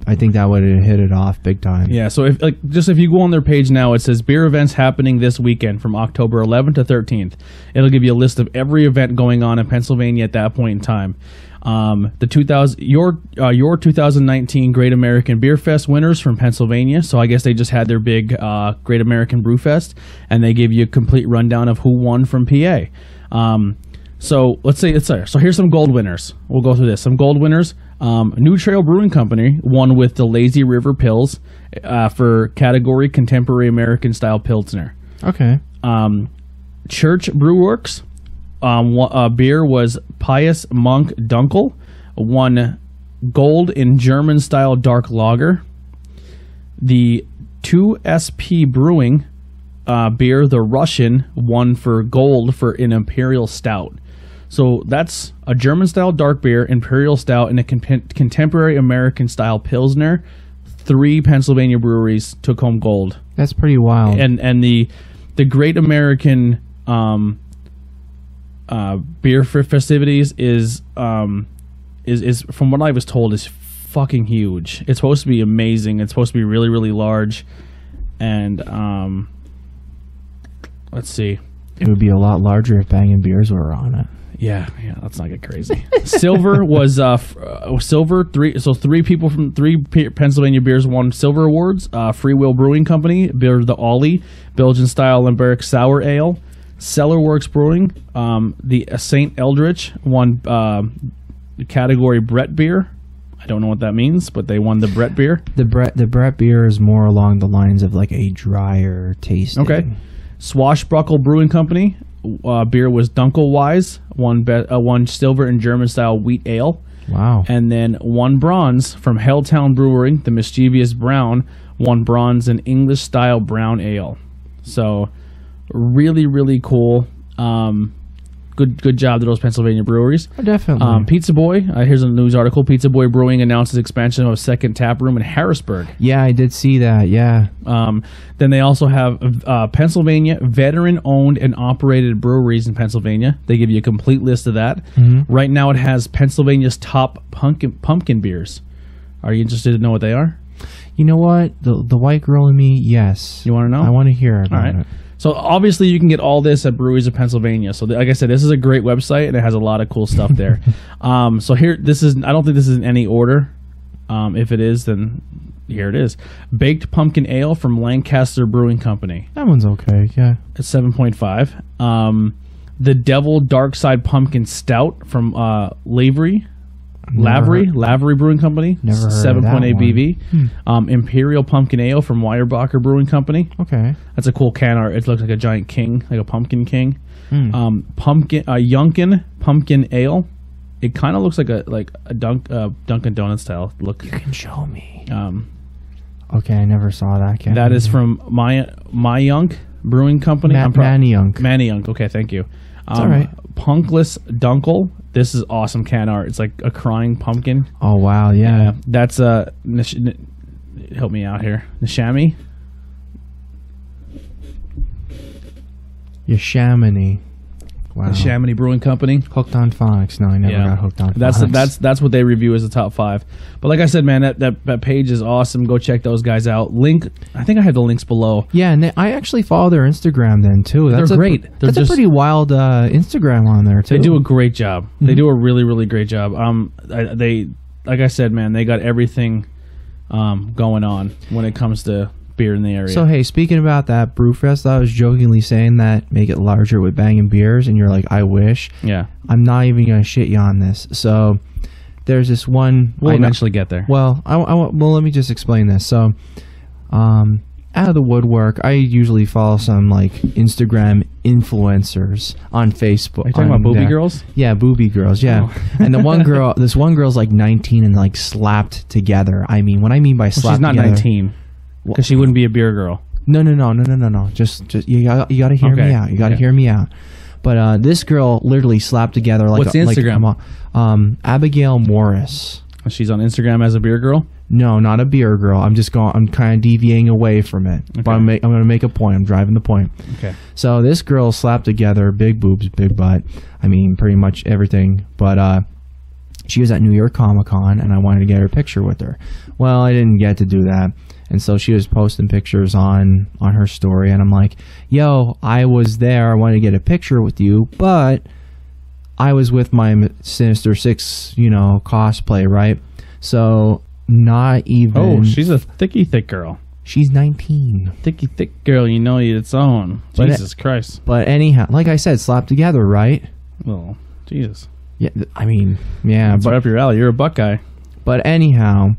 I think that would have hit it off big time. Yeah. So if you go on their page now, it says beer events happening this weekend from October 11th to 13th. It'll give you a list of every event going on in Pennsylvania at that point in time. Your 2019 Great American Beer Fest winners from Pennsylvania. So I guess they just had their big Great American Brew Fest, and they gave you a complete rundown of who won from PA. So let's say so here's some gold winners. We'll go through this. Some gold winners. New Trail Brewing Company won with the Lazy River Pils for category Contemporary American Style Pilsner. Okay. Church Brewworks. Beer was Pious Monk Dunkel, won gold in German style dark lager. The 2SP Brewing beer, the Russian, won for gold for an imperial stout. So that's a German style dark beer, imperial stout, and a contemporary American style pilsner. 3 Pennsylvania breweries took home gold. That's pretty wild. And the Great American beer for festivities is from what I was told is fucking huge. It's supposed to be amazing. It's supposed to be really, really large. And let's see. It would be a lot larger if Bangin' Beers were on it. Yeah, let's not get crazy. Silver was silver. 3 people from 3 Pennsylvania beers won silver awards. Free Will Brewing Company, beer the Ollie, Belgian style Limburg sour ale. Cellarworks Brewing, the St. Eldritch won the category Brett beer. I don't know what that means, but they won the Brett beer. The Brett beer is more along the lines of like a drier tasting. Okay. Swashbuckle Brewing Company, beer was Dunkelweiss, won silver in German style wheat ale. Wow. And then 1 bronze from Helltown Brewing, the Mischievous Brown, won bronze in English style brown ale. So really, really cool. Good job to those Pennsylvania breweries. Oh, definitely. Pizza Boy, here's a news article. Pizza Boy Brewing announces expansion of a second tap room in Harrisburg. Yeah, I did see that, yeah. Then they also have Pennsylvania veteran-owned and operated breweries in Pennsylvania. They give you a complete list of that. Mm-hmm. Right now it has Pennsylvania's top pumpkin beers. Are you interested to know what they are? You know what? The white girl in me, yes. You want to know? I want to hear about it. So obviously you can get all this at Breweries of Pennsylvania. So like I said, this is a great website and it has a lot of cool stuff there. So here, I don't think this is in any order. If it is, then here it is. Baked Pumpkin Ale from Lancaster Brewing Company. That one's okay, yeah. It's 7.5. The Devil Dark Side Pumpkin Stout from Lavery Brewing Company. Never heard 7.8 of that BV. Imperial Pumpkin Ale from Weyerbacher Brewing Company. Okay. That's a cool can art. It looks like a giant king, like a pumpkin king. Yunkin Pumpkin Ale. It kind of looks like a Dunkin' Donuts style look. You can show me. Okay, I never saw that can. That is from Mayunk Brewing Company. Manayunk. Manayunk. Okay, thank you. All right. Punkless Dunkel. This is awesome can art. It's like a crying pumpkin. Oh wow, yeah. That's help me out here. Nishami. Yashamini. Wow. The Chamonix Brewing Company. Hooked on phonics. No, I never got hooked on phonics. That's what they review as the top 5. But like I said, man, that page is awesome. Go check those guys out. I think I have the links below. Yeah, and I actually follow their Instagram then too. They're great. That's a pretty wild Instagram on there too. They do a great job. Mm-hmm. They do a really, really great job. They like I said, man, they got everything going on when it comes to beer in the area. So hey, speaking about that Brewfest, I was jokingly saying that make it larger with Bangin' Beers, and you're like, I wish. Yeah. I'm not even gonna shit you on this. So there's this one. We'll eventually get there. Well, well, let me just explain this. So, out of the woodwork, I usually follow some like Instagram influencers on Facebook. Are you talking about booby girls? Yeah, booby girls. Yeah, and this one girl's like 19 and like slapped together. I mean, what I mean by slapped together. She's not 19. Because she wouldn't be a beer girl. No. Just you gotta hear me out. You gotta hear me out. But this girl literally slapped together like what's Instagram? Abigail Morris. She's on Instagram as a beer girl. No, not a beer girl. I'm kind of deviating away from it. Okay. But I'm going to make a point. I'm driving the point. Okay. So this girl slapped together, big boobs, big butt. I mean, pretty much everything. But she was at New York Comic Con, and I wanted to get her picture with her. Well, I didn't get to do that. And so she was posting pictures on her story, and I'm like, yo, I was there. I wanted to get a picture with you, but I was with my Sinister Six, cosplay, right? So not even... Oh, she's a thick girl. She's 19. Thick girl, it's on. But Jesus Christ. But anyhow, like I said, slapped together, right? Well, Jesus. Yeah, I mean, yeah. It's right up your alley. You're a Buckeye. But anyhow,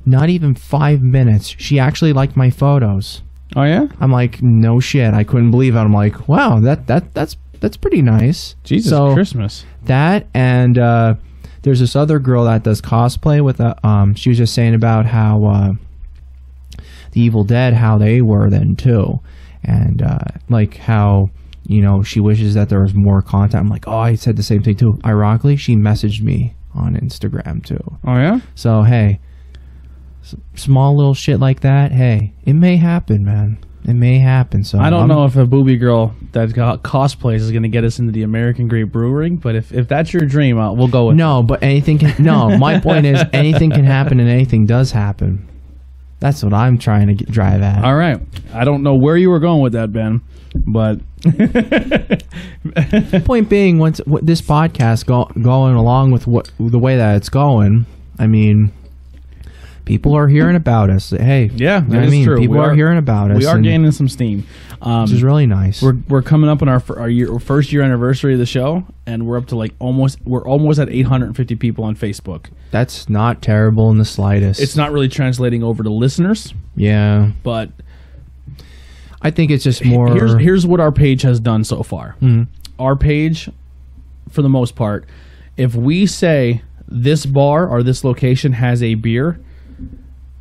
not even 5 minutes, she actually liked my photos. Oh, yeah? I'm like, no shit. I couldn't believe it. I'm like, wow, that's pretty nice. Jesus Christmas. That, and there's this other girl that does cosplay with she was just saying about how the Evil Dead, how they were then too, and like how she wishes that there was more content. I'm like, oh, I said the same thing too. Ironically, she messaged me on Instagram too. Oh, yeah? So hey, small little shit like that, hey, it may happen, man. It may happen. So I don't know if a booby girl that cosplays is going to get us into the American Great Brewing, but if that's your dream, we'll go with no. But anything can. No, my point is anything can happen, and anything does happen. That's what I'm trying to drive at. All right. I don't know where you were going with that, Ben, but point being, once this podcast going along with the way that it's going, I mean, people are hearing about us. Hey, yeah, that is true. People are hearing about us. We are gaining some steam, which is really nice. We're coming up on our first year anniversary of the show, and we're up to we're almost at 850 people on Facebook. That's not terrible in the slightest. It's not really translating over to listeners. Yeah, but I think it's just more. Here's what our page has done so far. Mm-hmm. Our page, for the most part, if we say this bar or this location has a beer,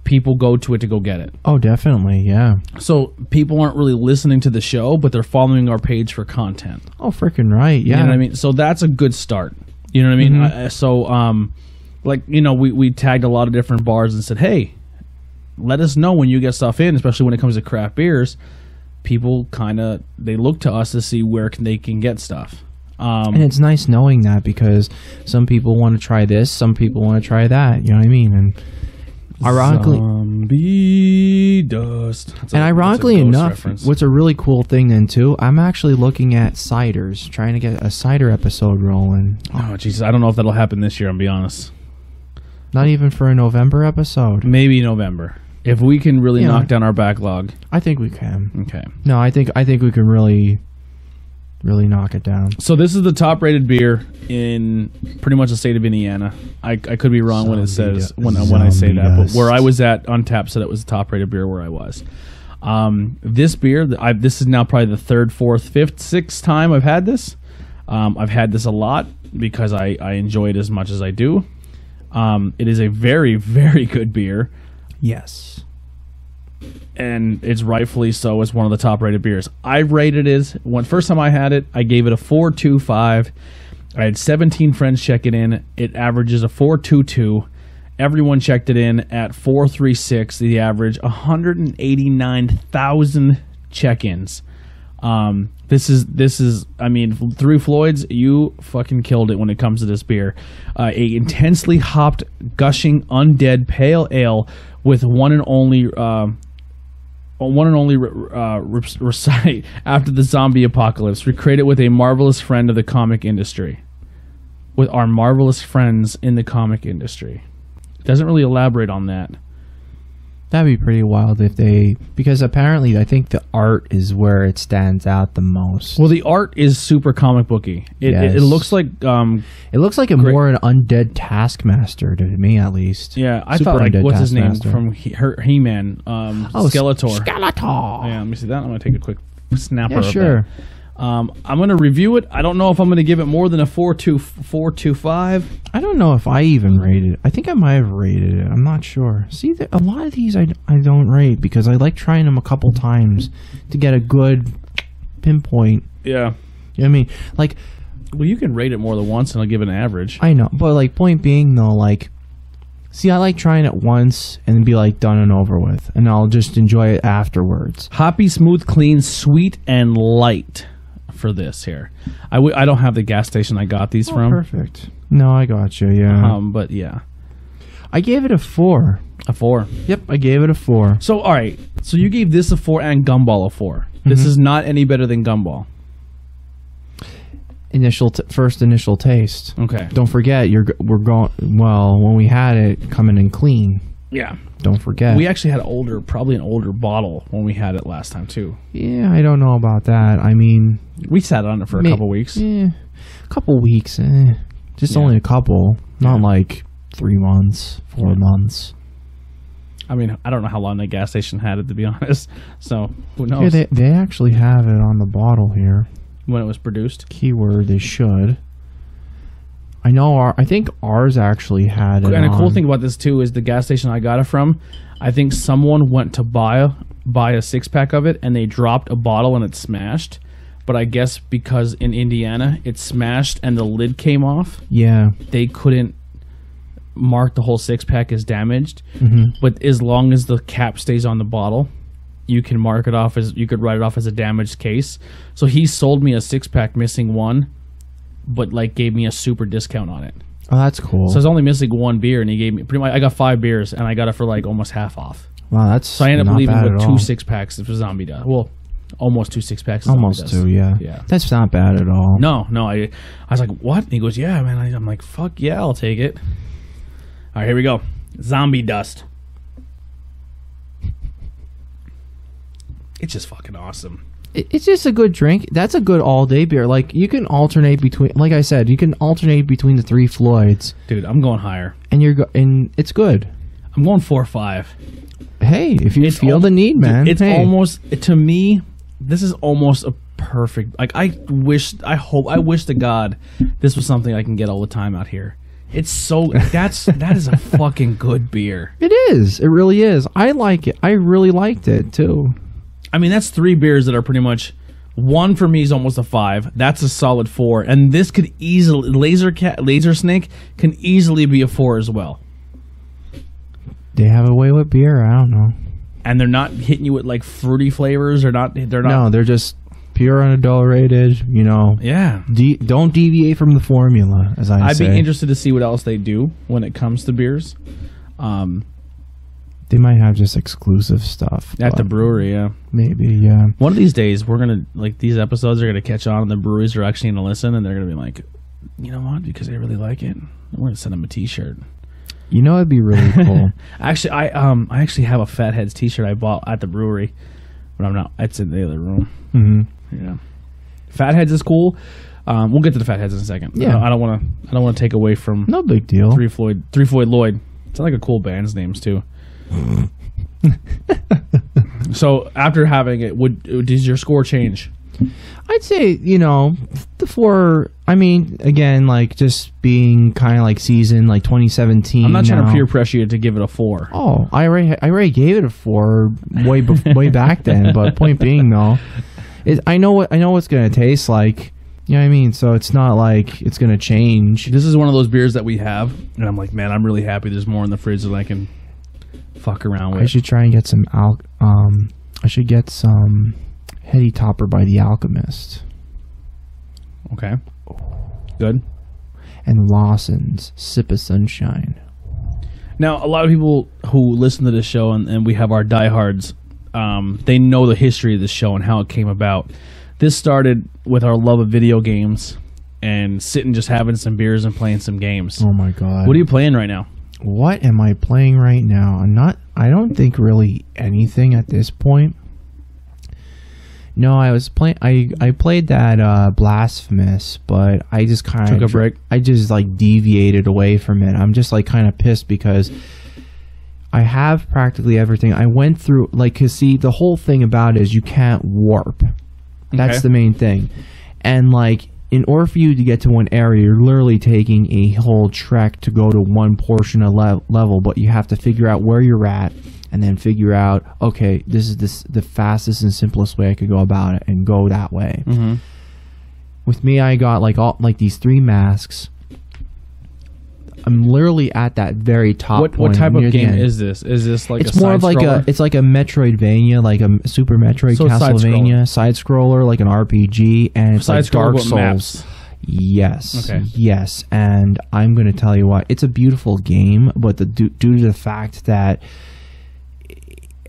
people go to it to go get it. Oh, definitely, yeah. So people aren't really listening to the show, but they're following our page for content. Oh, freaking right, yeah. You know what I mean? So that's a good start. You know what I mean? Mm-hmm. We tagged a lot of different bars and said, hey, let us know when you get stuff in, especially when it comes to craft beers. People they look to us to see where they can get stuff. And it's nice knowing that, because some people want to try this, some people want to try that. You know what I mean? And ironically, zombie dust. Ironically enough, what's a really cool thing then too, I'm actually looking at ciders, trying to get a cider episode rolling. Oh Jesus, I don't know if that'll happen this year. I'll be honest. Not even for a November episode. Maybe November, if we can really knock down our backlog. I think we can. Okay. No, I think we can really knock it down. So this is the top rated beer in pretty much the state of Indiana. I could be wrong when it says when I say that, but where I was at Untappd said it was the top rated beer where I was. This beer, this is now probably the third, fourth, fifth, sixth time I've had this. I've had this a lot because I enjoy it as much as I do. It is a very, very good beer. Yes. And it's rightfully so as one of the top rated beers. I rated it first time I had it, I gave it a 4.25. I had 17 friends check it in. It averages a 4.22. Everyone checked it in at 4.36. The average 189,000 check-ins. This is. I mean, through Floyds, you fucking killed it when it comes to this beer. A intensely hopped, gushing, undead pale ale with one and only recite after the zombie apocalypse. Recreate it with a marvelous friend of the comic industry. With our marvelous friends in the comic industry. Doesn't really elaborate on that. That'd be pretty wild if because apparently I think the art is where it stands out the most. Well, the art is super comic booky. It looks like it looks like more an undead Taskmaster to me, at least. Yeah, I thought what's his name from He-Man? Skeletor. Skeletor. Yeah, let me see that. I'm gonna take a quick snapper. Yeah, sure. I'm gonna review it. I don't know if I'm gonna give it more than a 4.25. I don't know if I even rated it. I think I might have rated it. I'm not sure. See, a lot of these I don't rate because I like trying them a couple times to get a good pinpoint. Yeah. You know what I mean? Like, well, you can rate it more than once and I'll give it an average. I know, but like point being though, like, See, I like trying it once and then be like done and over with, and I'll just enjoy it afterwards. Hoppy, smooth, clean, sweet, and light for this here. I don't have the gas station I got these from. Perfect. No, I got you. Yeah. But yeah, I gave it a 4. a 4. Yep, I gave it a 4. So all right, so you gave this a 4 and Gumball a 4. This is not any better than Gumball. First initial taste. Okay. Don't forget, we're going. Well, when we had it coming in clean. Yeah. Don't forget. We actually had probably an older bottle when we had it last time too. Yeah, I don't know about that. I mean, we sat on it for a couple weeks. Yeah, a couple weeks. Just only a couple. Not like 3 months, 4 months. I mean, I don't know how long the gas station had it, to be honest. So who knows? Yeah, they actually have it on the bottle here. When it was produced. Keyword, they should. I know. I think ours actually had it. And a cool thing about this too is the gas station I got it from. I think someone went to buy a 6-pack of it, and they dropped a bottle and it smashed. But I guess because in Indiana it smashed and the lid came off. Yeah. They couldn't mark the whole 6-pack as damaged. Mm-hmm. But as long as the cap stays on the bottle, you can mark it off as, you could write it off as a damaged case. So he sold me a 6-pack missing one, but like gave me a super discount on it. Oh, that's cool. So I was only missing 1 beer, and he gave me pretty much. I got 5 beers, and I got it for like almost half off. Wow, that's so I ended up not leaving bad with at 2 all. 6-packs for Zombie Dust. Well, almost 2 6-packs. Of Almost Zombie Dust. 2, yeah. Yeah. That's not bad at all. No. I was like, what? And he goes, yeah, man. I'm like, fuck yeah, I'll take it. All right, here we go. Zombie Dust. It's just fucking awesome. It's just a good drink. That's a good all-day beer. Like, you can alternate between, like I said, you can alternate between the 3 Floyds. Dude, I'm going higher. And and it's good. I'm going 4 or 5. Hey, if you feel the need, man. It's almost, to me, this is almost a perfect, like, I wish to God this was something I can get all the time out here. It's so, that is a fucking good beer. It is. It really is. I like it. I really liked it, too. I mean, that's 3 beers that are pretty much, 1 for me is almost a 5. That's a solid 4. And this could easily, Laser Snake can easily be a 4 as well. They have a way with beer. I don't know. And they're not hitting you with like fruity flavors. They're not. No, they're just pure unadulterated. You know. Yeah. Don't deviate from the formula, as I say. I'd be interested to see what else they do when it comes to beers. They might have just exclusive stuff at the brewery. Yeah. Maybe. Yeah. One of these days, we're gonna these episodes are gonna catch on, and the breweries are actually gonna listen, and they're gonna be like, you know what? Because they really like it, we're gonna send them a T-shirt. You know, it'd be really cool. Actually, I actually have a Fatheads T-shirt I bought at the brewery, but I'm not. It's in the other room. Mm-hmm. Yeah, Fatheads is cool. We'll get to the Fatheads in a second. Yeah, I don't want to take away from. No big deal. 3 Floyd Lloyd. It's like a cool band's names too. So after having it, does your score change? I'd say, the 4. I mean, again, like just being kind of like season like 2017. I'm not trying to peer pressure you to give it a 4. Oh, I already gave it a 4 way back then. But point being, though, I know what it's gonna taste like. You know what I mean? So it's not like it's gonna change. This is one of those beers that we have, and I'm like, man, I'm really happy. There's more in the fridge that I can fuck around with. I should try and get some I should get some Heady Topper by The Alchemist. Okay. Good. And Lawson's Sip of Sunshine. Now, a lot of people who listen to this show, and we have our diehards, they know the history of this show and how it came about. This started with our love of video games and sitting just having some beers and playing some games. Oh my God. What are you playing right now? What am I playing right now? I don't think really anything at this point. No, I was playing. I played that Blasphemous, but I just kind of took a break. I just like deviated away from it. I'm just like kind of pissed because I have practically everything. I went through cause see, the whole thing about it is you can't warp. That's the main thing, and in order for you to get to one area, you're literally taking a whole trek to go to one portion of level, but you have to figure out where you're at and then figure out, okay, this is the fastest and simplest way I could go about it and go that way. Mm-hmm. With me, I got these 3 masks. I'm literally at that very top What point. type near of the game end. is this? Is this like It's a more of like side-scroller? it's like a Metroidvania, like a Super Metroid So it's Castlevania side scroller, like an RPG, and it's like Side-scroller Dark with Souls. maps. Yes. Okay. Yes, and I'm going to tell you what, it's a beautiful game, but due to the fact that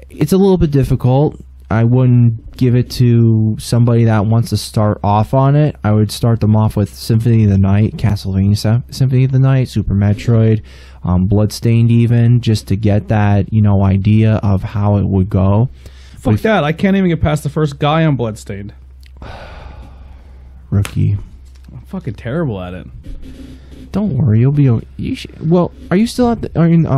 it's a little bit difficult, I wouldn't give it to somebody that wants to start off on it. I would start them off with Symphony of the Night, Castlevania Symphony of the Night, Super Metroid, Bloodstained even, just to get that, idea of how it would go. Fuck that! I can't even get past the first guy on Bloodstained. Rookie. I'm fucking terrible at it. Don't worry, you'll be. Well, are you still on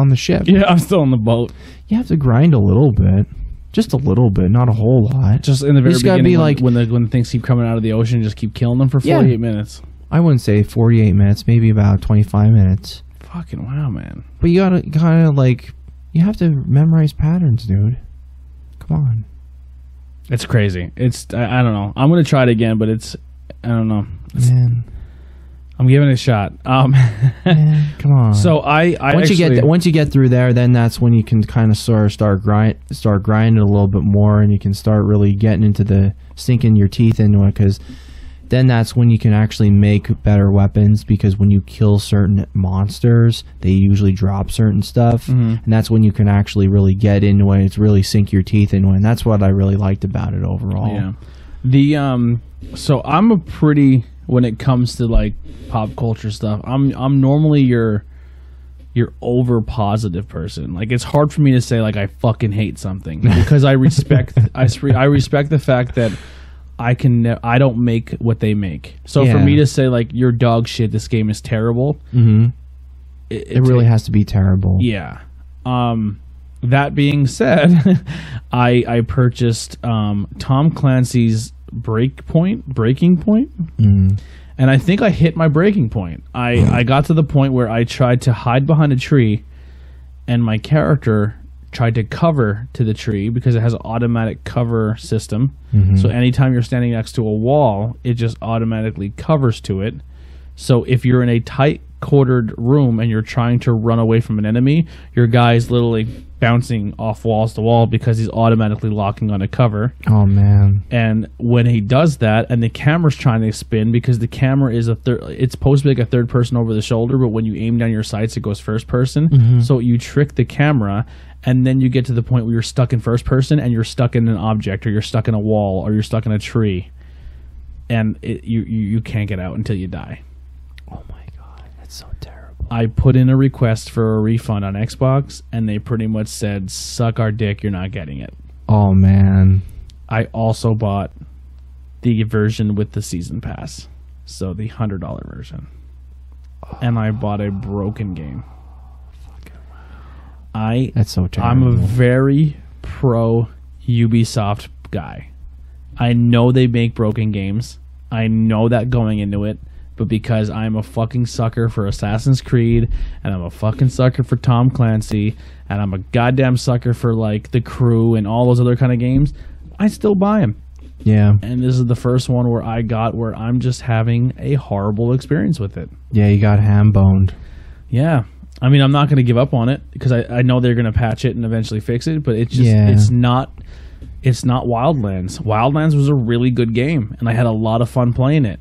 the ship? Yeah, I'm still on the boat. You have to grind a little bit, just a little bit, not a whole lot. Just in the very just gotta beginning, be like, when the things keep coming out of the ocean, just keep killing them for 48 minutes. I wouldn't say 48 minutes, maybe about 25 minutes. Fucking wow, man. But you gotta kind of like, you have to memorize patterns, dude. Come on. It's crazy. I don't know. I'm gonna try it again, but I don't know. Man, I'm giving it a shot. man, come on. So I once you get through there, then that's when you can kind of start grinding a little bit more, and you can start really getting into sinking your teeth into it, because then that's when you can actually make better weapons, because when you kill certain monsters, they usually drop certain stuff, and that's when you can actually really get into it. It's really sink your teeth into it, and that's what I really liked about it overall. Yeah. So I'm a pretty, when it comes to like pop culture stuff, I'm normally your over positive person. Like, it's hard for me to say like I fucking hate something, because I respect I respect the fact that I don't make what they make. So for me to say like, you're dog shit, this game is terrible, it really has to be terrible. Yeah. That being said, I purchased Tom Clancy's Breaking Point, and I think I hit my breaking point. I got to the point where I tried to hide behind a tree, and my character tried to cover to the tree, because it has an automatic cover system. So anytime you're standing next to a wall, it just automatically covers to it. So if you're in a tight quartered room and you're trying to run away from an enemy, your guy's literally bouncing off walls to wall, because he's automatically locking on a cover. Oh man. And when he does that, and the camera's trying to spin, because the camera is it's supposed to be like a third person over the shoulder, but when you aim down your sights, it goes first person. So you trick the camera, and then you get to the point where you're stuck in first person, and you're stuck in an object, or you're stuck in a wall, or you're stuck in a tree, and you can't get out until you die. Oh my god, that's so terrible. I put in a request for a refund on Xbox, and they pretty much said, suck our dick, you're not getting it. Oh man. I also bought the version with the season pass, so the $100 version. And I bought a broken game. That's so terrible. I'm a very pro Ubisoft guy. I know they make broken games. I know that going into it. But because I'm a fucking sucker for Assassin's Creed, and I'm a fucking sucker for Tom Clancy, and I'm a goddamn sucker for like The Crew and all those other kind of games, I still buy them. Yeah. And this is the first one where I'm just having a horrible experience with it. Yeah, you got ham-boned. Yeah. I mean, I'm not going to give up on it, because I know they're going to patch it and eventually fix it, but it's just, it's not Wildlands. Wildlands was a really good game, and I had a lot of fun playing it.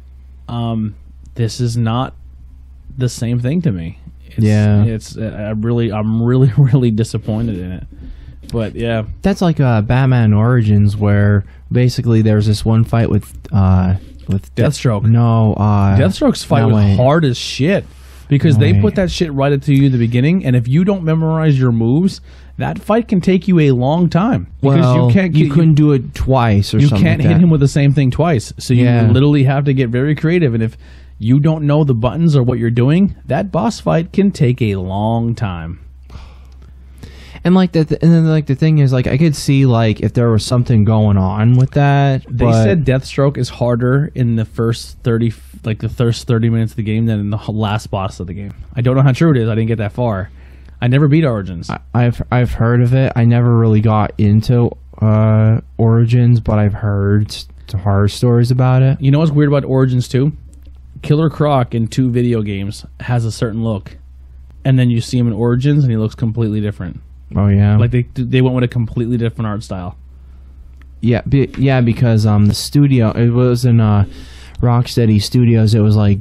This is not the same thing to me. I'm really disappointed in it. But yeah, that's like Batman Origins, where basically there's this one fight with Deathstroke. Deathstroke's fight was hard as shit, because they put that shit right into you in the beginning, and if you don't memorize your moves, that fight can take you a long time, because you couldn't do it twice, or something. You can't hit him with the same thing twice, so you literally have to get very creative. And if you don't know the buttons or what you're doing, that boss fight can take a long time. And like and then like the thing is, like, I could see like if there was something going on with that. They said Deathstroke is harder in the first 30 minutes of the game than in the last boss of the game. I don't know how true it is. I didn't get that far. I never beat Origins. I've heard of it. I never really got into Origins, but I've heard horror stories about it. You know what's weird about Origins 2? Killer Croc in 2 video games has a certain look. and then you see him in Origins, and he looks completely different. Oh yeah, Like they went with a completely different art style. yeah, because the studio, it wasn't Rocksteady Studios. It was like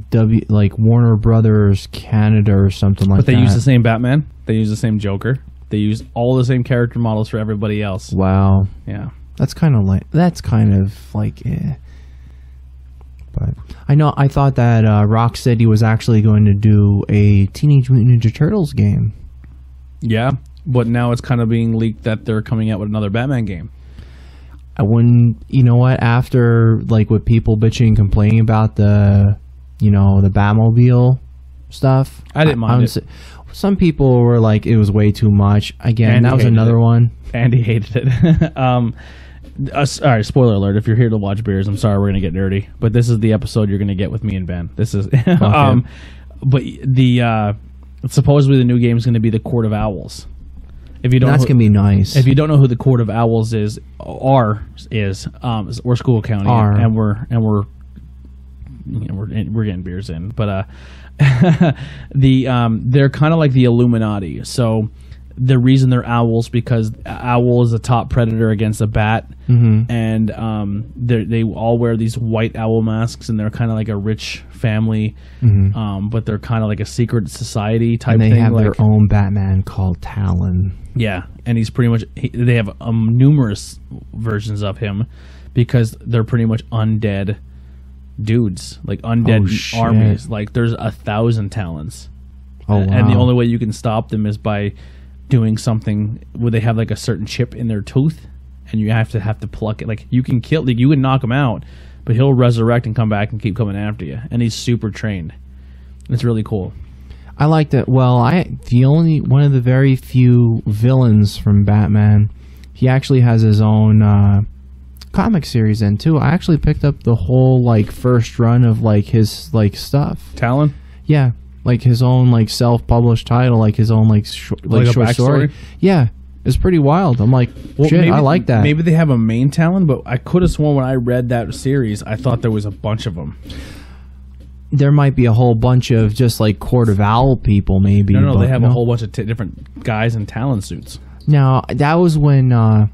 Warner Brothers Canada or something like that. But they use the same Batman. They use the same Joker. They use all the same character models for everybody else. Wow. Yeah. That's kind of like eh. But I thought that Rocksteady was actually going to do a Teenage Mutant Ninja Turtles game. Yeah, but now it's kind of being leaked that they're coming out with another Batman game. I wouldn't, you know what, after like with people bitching and complaining about the Batmobile stuff. I didn't mind it. Some people were like, it was way too much. Again, Andy that was another one. Andy hated it. All right, spoiler alert. If you're here to watch beers, I'm sorry, we're going to get nerdy. But this is the episode you're going to get with me and Ben. This is... Okay. But supposedly the new game is going to be the Court of Owls. If you don't, That's going to be nice. If you don't know who the Court of Owls is, we're School County, and we're getting beers in, but they're kind of like the Illuminati. So the reason they're owls because owl is a top predator against a bat, and they all wear these white owl masks, and they're kind of like a rich family, but they're kind of like a secret society type and they thing. have their own Batman called Talon. Yeah, and he's pretty much they have numerous versions of him because they're pretty much undead dudes, like undead armies. Like there's 1,000 Talons. Oh, wow. And the only way you can stop them is by doing something where they have like a certain chip in their tooth, and you have to pluck it. Like you can knock him out, but he'll resurrect and come back and keep coming after you. And he's super trained. It's really cool. I like that. Well, one of the very few villains from Batman, he actually has his own comic series in too. I actually picked up the whole like first run of like his like stuff. Talon? Yeah, like his own like self-published title, like his own like short story. Yeah, it's pretty wild. I'm like, shit, I like that. Maybe they have a main Talon, but I could have sworn when I read that series, I thought there was a bunch of them. There might be a whole bunch of just like Court of Owl people, maybe. No, they have a whole bunch of different guys in Talon suits. Now, that was when I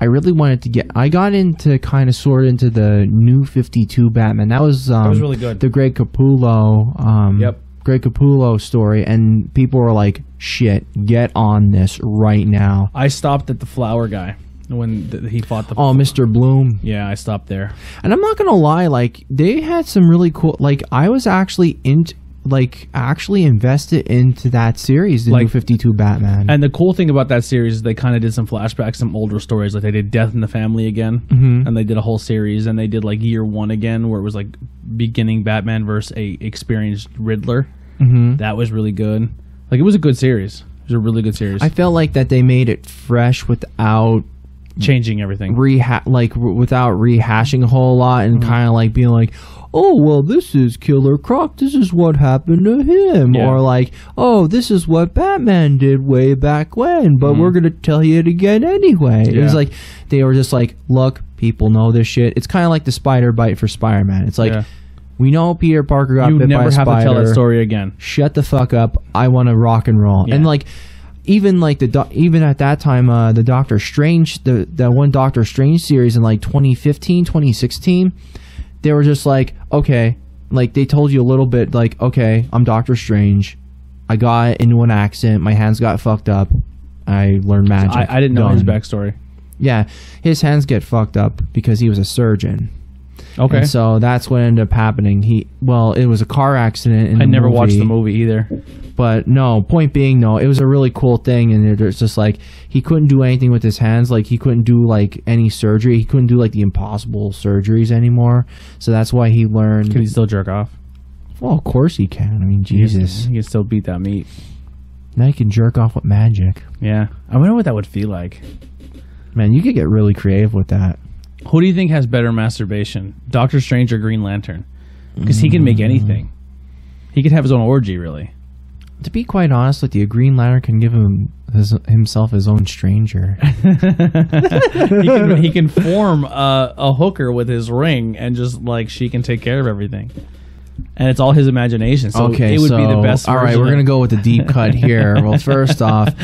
really wanted to I got into kind of sort into the New 52 Batman. That was really good. The Greg Capullo, Greg Capullo story, and people were like, shit, get on this right now. I stopped at the flower guy when he fought the... Oh, Mr. Bloom. Yeah, I stopped there. And I'm not going to lie, like, they had some really cool... Like, I was actually invested into that series, the New 52 Batman. And the cool thing about that series is they kind of did some flashbacks, some older stories. Like, they did Death in the Family again, and they did a whole series, and they did, like, Year One again, where it was, like, beginning Batman versus a experienced Riddler. That was really good. Like, it was a good series. It was a really good series. I felt like that they made it fresh without... changing everything, without rehashing a whole lot, and kind of like being like, oh well, this is Killer Croc, this is what happened to him, or like, oh, this is what Batman did way back when, but we're gonna tell you it again anyway. It was like they were just like, look, people know this shit. It's kind of like the spider bite for Spider-Man. It's like, we know Peter Parker got bit by a spider. You never have to tell that story again. Shut the fuck up. I want to rock and roll. And like, even like even at that time, the Doctor Strange, that one Doctor Strange series in like 2015, 2016, they were just like, okay, like they told you a little bit, like, okay, I'm Doctor Strange. I got into an accident. My hands got fucked up. I learned magic. I didn't know his backstory. Yeah, his hands get fucked up because he was a surgeon. Okay. And so that's what ended up happening. It was a car accident in the movie. I never watched the movie either. But no, point being, no, it was a really cool thing, and it's just like he couldn't do anything with his hands. Like he couldn't do like any surgery. He couldn't do like the impossible surgeries anymore. So that's why he learned. Can he still jerk off? Well, of course he can. I mean, Jesus. He can still beat that meat. Now he can jerk off with magic. Yeah. I wonder what that would feel like. Man, you could get really creative with that. Who do you think has better masturbation, Doctor Strange or Green Lantern? Because he can make anything. He could have his own orgy, really. To be quite honest with you, Green Lantern can give himself his own stranger. he can form a hooker with his ring, and just like she can take care of everything. and it's all his imagination. So okay, it would be the best. All right, version we're of- gonna go with the deep cut here. Well, first off,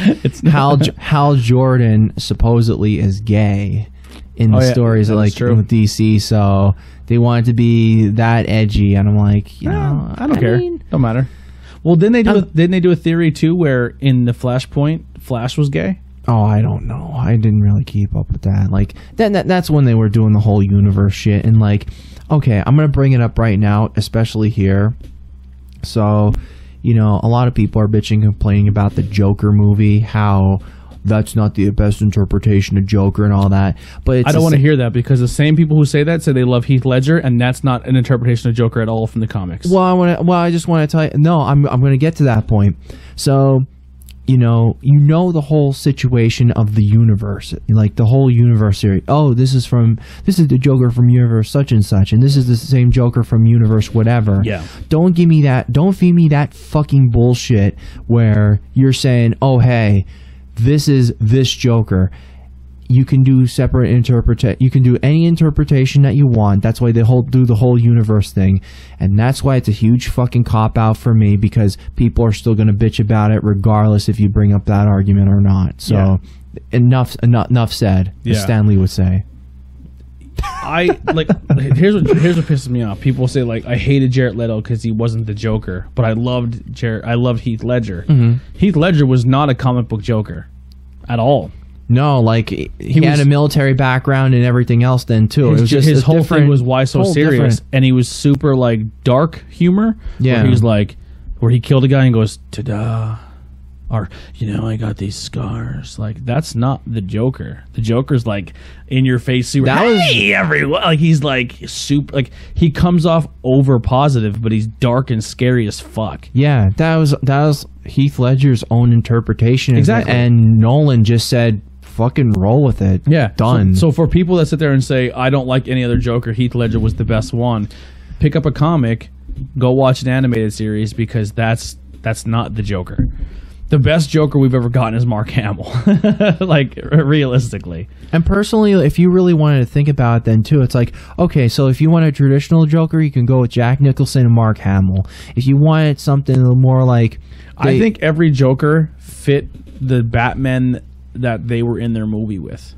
Hal Jordan supposedly is gay in the stories, that is like true. with DC. So they wanted to be that edgy, and I'm like, you know, I don't care. Don't matter. Well, didn't they do a theory too where in the Flashpoint, Flash was gay? Oh, I don't know. I didn't really keep up with that. Like that's when they were doing the whole universe shit. And like, okay, I'm gonna bring it up right now, especially here. So, you know, a lot of people are bitching, complaining about the Joker movie, how that's not the best interpretation of Joker and all that. But it's I don't want to hear that because the same people who say that say they love Heath Ledger, and that's not an interpretation of Joker at all from the comics. Well, I just want to tell you. No, I'm going to get to that point. So, you know the whole situation of the universe, like the whole universe theory. Oh, this is the Joker from universe such and such, and this is the same Joker from universe whatever. Yeah. Don't give me that. Don't feed me that fucking bullshit where you're saying, oh hey, this is this Joker. You can do separate you can do any interpretation that you want. That's why they do the whole universe thing, and that's why it's a huge fucking cop out for me, because people are still going to bitch about it regardless if you bring up that argument or not. So enough said, as Stanley would say. I like here's what pisses me off. People say like I hated Jared Leto because he wasn't the Joker, but I loved Heath Ledger. Mm-hmm. Heath Ledger was not a comic book Joker at all. No, like he had a military background and everything else then too. It was just his whole thing was why so serious, different. and he was super like dark humor. Yeah, where he was like, where he killed a guy and goes ta-da, or I got these scars. Like that's not the Joker. The Joker's like in your face super. Hey everyone, like he's like super. Like he comes off over positive, but he's dark and scary as fuck. Yeah, that was Heath Ledger's own interpretation. Exactly, and Nolan just said, fucking roll with it. Yeah, done. So for people that sit there and say I don't like any other Joker, Heath Ledger was the best one. Pick up a comic, go watch an animated series, because that's not the Joker. The best Joker we've ever gotten is Mark Hamill. Like realistically. And personally, if you really wanted to think about it then too, it's like, okay, so if you want a traditional Joker, you can go with Jack Nicholson and Mark Hamill. If you wanted something a little more like I think every Joker fit the Batman that they were in their movie with.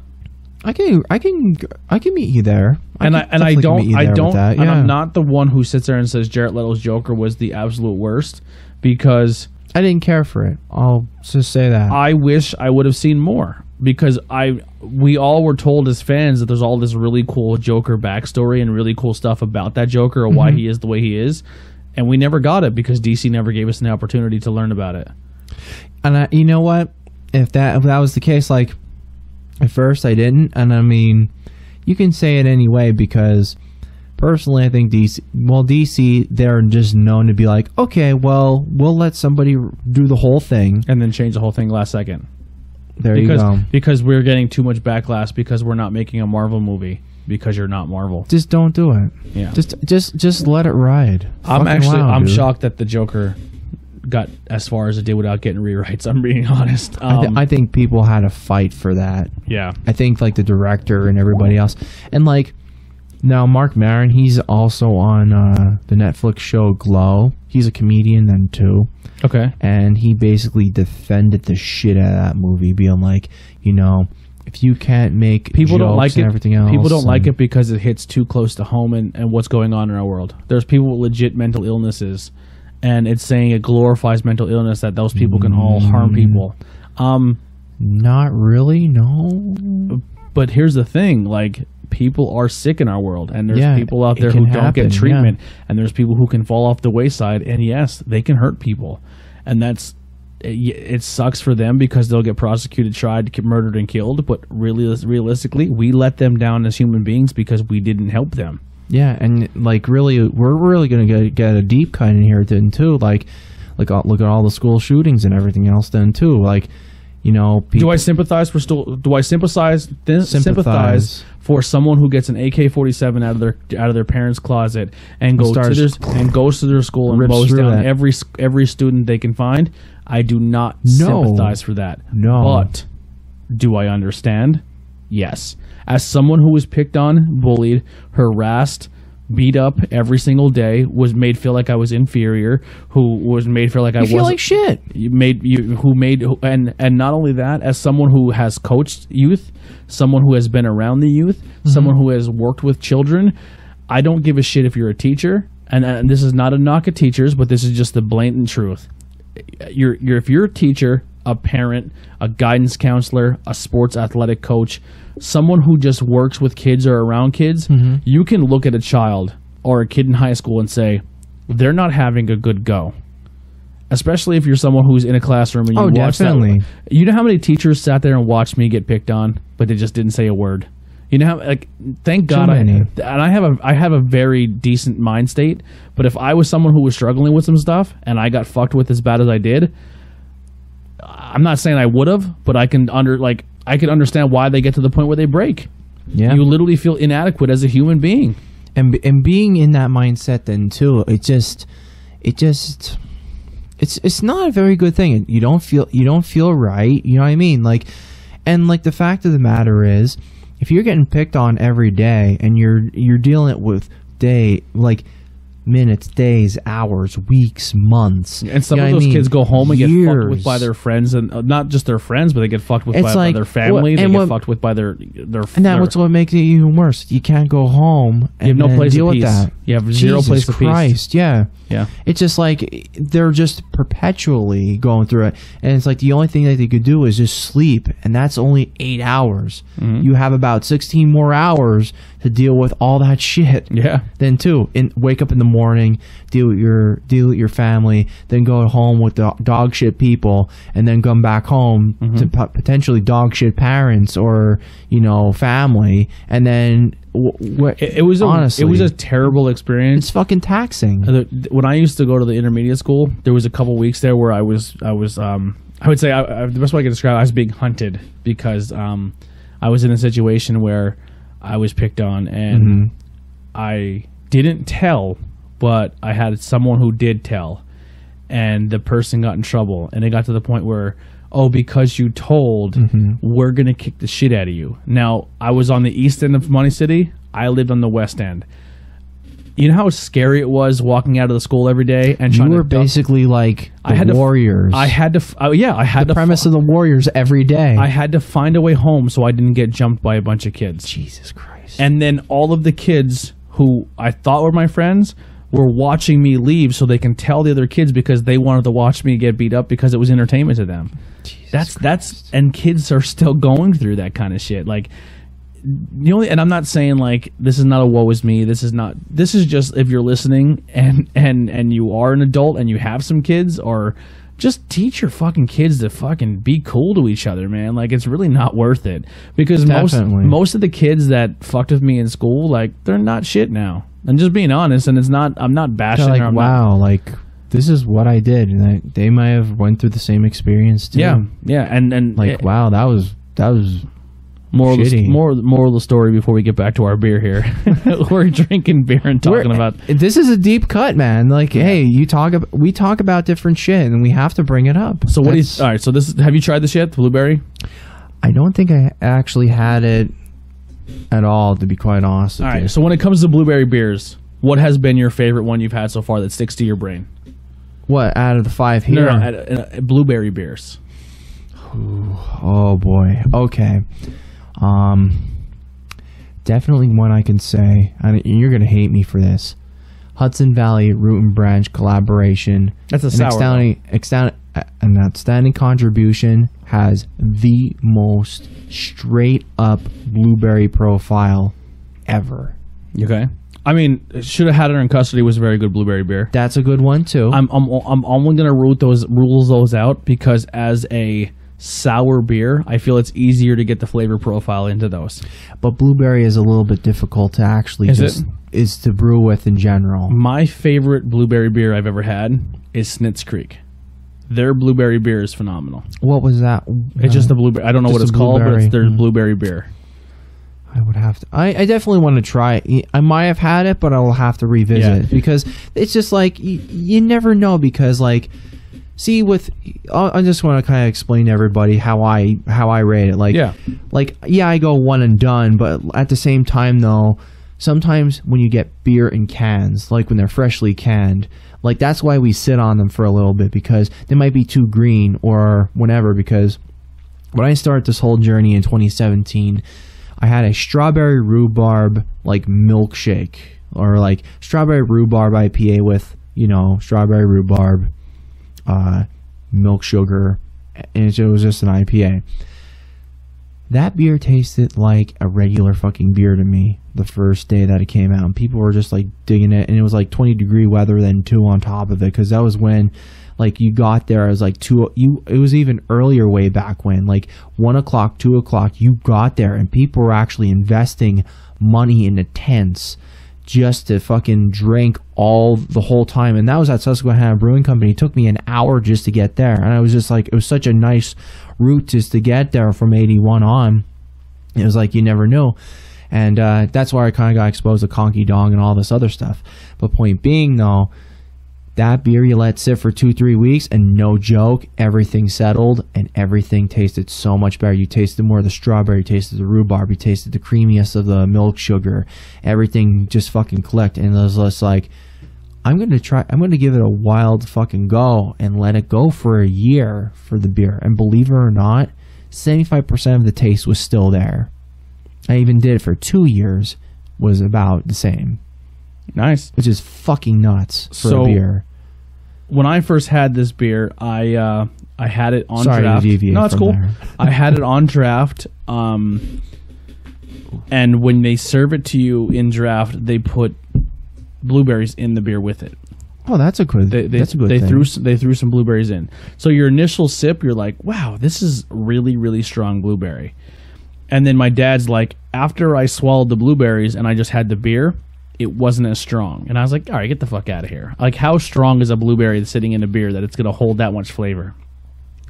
I can meet you there. I'm I'm not the one who sits there and says Jared Leto's Joker was the absolute worst, because I didn't care for it. I'll just say that. I wish I would have seen more, because we all were told as fans that there's all this really cool Joker backstory and really cool stuff about that Joker or why he is the way he is, and we never got it because DC never gave us an opportunity to learn about it. And you know what? If that was the case, like at first I didn't, and I mean, you can say it anyway, because personally I think DC, they're just known to be like, okay, well, we'll let somebody do the whole thing and then change the whole thing last second. You go. Because we're getting too much backlash because we're not making a Marvel movie, because you're not Marvel. Just don't do it. Yeah. Just let it ride. I'm shocked that the Joker got as far as it did without getting rewrites. I'm being honest. I think people had a fight for that. Yeah. I think like the director and everybody else, and like now Mark Maron, he's also on the Netflix show Glow. He's a comedian then too. Okay. And he basically defended the shit out of that movie, being like, if you can't make people don't like and it, everything else, people don't like it because it hits too close to home and what's going on in our world. There's people with legit mental illnesses, and it's saying it glorifies mental illness that those people can all harm people. Not really, no. But here's the thing, like, people are sick in our world, and there's people out there who don't get treatment, and there's people who can fall off the wayside, and yes, they can hurt people. And it sucks for them because they'll get prosecuted, tried, get murdered, and killed, but realistically, we let them down as human beings because we didn't help them. Yeah, and like we're really gonna get a deep cut in here then too. Like look at all the school shootings and everything else then too. Like, people, do I sympathize for someone who gets an AK-47 out of their parents' closet and goes to their school and blows down every student they can find? I do not sympathize for that. No, but do I understand? Yes. As someone who was picked on, bullied, harassed, beat up every single day, was made feel like I was inferior, who was made feel like I feel wasn't like shit. And not only that, as someone who has coached youth, someone who has been around the youth, someone who has worked with children, I don't give a shit if you're a teacher, and this is not a knock at teachers, but this is just the blatant truth. If you're a teacher, a parent, a guidance counselor, a sports athletic coach, someone who just works with kids or around kids, you can look at a child or a kid in high school and say, they're not having a good go. Especially if you're someone who's in a classroom and you watch definitely. that. You know how many teachers sat there and watched me get picked on, but they just didn't say a word? You know how, like, thank God, I have a very decent mind state, but if I was someone who was struggling with some stuff and I got fucked with as bad as I did, I'm not saying I would have, but I can understand why they get to the point where they break. Yeah. You literally feel inadequate as a human being. And being in that mindset then too, it's not a very good thing. You don't feel right, you know what I mean? Like, and like the fact of the matter is, if you're getting picked on every day and you're dealing with minutes, days, hours, weeks, months. And some of those kids go home and get fucked with by their friends, and not just their friends, but they get fucked with by their family. They get fucked with by their and that's what makes it even worse. You can't go home and you have no place deal of peace. with that. You have zero Jesus place of Christ, peace. Yeah. Yeah. It's just like they're just perpetually going through it. And it's like the only thing that they could do is just sleep. And that's only 8 hours. You have about 16 more hours to deal with all that shit. Yeah. Then too, wake up in the morning, deal with your family, then go home with the dog shit people, and then come back home to potentially dog shit parents or, family. And then it was a terrible experience. It's fucking taxing. When I used to go to the intermediate school, there was a couple weeks there where I would say the best way I could describe it, I was being hunted because I was in a situation where I was picked on and I didn't tell, but I had someone who did tell, and the person got in trouble, and it got to the point where, because you told, we're going to kick the shit out of you. Now, I was on the east end of Money City. I lived on the west end. You know how scary it was walking out of the school every day and trying to... You were basically like the Warriors. I had to... the premise of the Warriors every day. I had to find a way home so I didn't get jumped by a bunch of kids. Jesus Christ. And then all of the kids who I thought were my friends were watching me leave so they can tell the other kids because they wanted to watch me get beat up because it was entertainment to them. That's and kids are still going through that kind of shit. Like, and I'm not saying like this is not a woe is me. This is just, if you're listening and you are an adult and you have some kids, or just teach your fucking kids to fucking be cool to each other, man. Like, it's really not worth it, because most of the kids that fucked with me in school, like, they're not shit now. And just being honest, and I'm not bashing. Like, like this is what I did, and they might have went through the same experience too. Yeah, and like, wow, that was moral of the story before we get back to our beer here. We're drinking beer and talking about... This is a deep cut, man. Like, hey, we talk about different shit, and we have to bring it up. So all right, so have you tried this yet, the blueberry? I don't think I actually had it at all, to be quite honest with you. All right, so when it comes to blueberry beers, what has been your favorite one you've had so far that sticks to your brain? What, out of the 5 here? No, blueberry beers. Oh, boy. Okay. Definitely one I can say, and you're gonna hate me for this. Hudson Valley Root and Branch collaboration. That's a sour. An outstanding contribution, has the most straight up blueberry profile ever. Okay. I mean, Should Have Had Her in Custody was a very good blueberry beer. That's a good one too. I'm only gonna rule those out because as a sour beer, I feel it's easier to get the flavor profile into those. But blueberry is a little bit difficult to actually is to brew with in general. My favorite blueberry beer I've ever had is Snitz Creek. Their blueberry beer is phenomenal. What was that? It's just a blueberry. I don't know what it's called, but it's their blueberry beer. I would have to. I definitely want to try it. I might have had it, but I will have to revisit it, because it's just like you never know. Because like, see, I just want to kind of explain to everybody how I rate it. Like, I go one and done, but at the same time though, sometimes when you get beer in cans, like when they're freshly canned, like that's why we sit on them for a little bit, because they might be too green or whatever. Because when I started this whole journey in 2017, I had a strawberry rhubarb like milkshake, or like strawberry rhubarb IPA with, you know, strawberry rhubarb, milk sugar, and it was just an IPA. That beer tasted like a regular fucking beer to me the first day that it came out. And people were just like digging it. And it was like 20-degree weather, then 2 on top of it. Because that was when like you got there. It was like 2. It was even earlier way back when. Like 1 o'clock, 2 o'clock, you got there. And people were actually investing money in the tents just to fucking drink the whole time. And that was at Susquehanna Brewing Company. It took me an hour just to get there. And I was just like, it was such a nice route just to get there from 81 on. It was like you never know. And that's why I kind of got exposed to Conky Dong and all this other stuff. But point being, though, that beer you let sit for 2-3 weeks, and no joke, everything settled and everything tasted so much better. You tasted more of the strawberry, you tasted the rhubarb, you tasted the creaminess of the milk sugar. Everything just fucking clicked. And it was just like, I'm going to give it a wild fucking go and let it go for a year for the beer. And believe it or not, 75% of the taste was still there. I even did it for 2 years, was about the same. Nice. Which is fucking nuts for a beer. When I first had this beer, I had it on Sorry draft. to deviate No, it's from cool. there. I had it on draft. And when they serve it to you in draft, they put blueberries in the beer with it. Oh, that's a good. That's a good they thing. they threw some blueberries in. So your initial sip, you're like, wow, this is really, really strong blueberry. And then my dad's like, after I swallowed the blueberries and I just had the beer, it wasn't as strong. And I was like, all right, get the fuck out of here. Like, how strong is a blueberry that's sitting in a beer that it's going to hold that much flavor?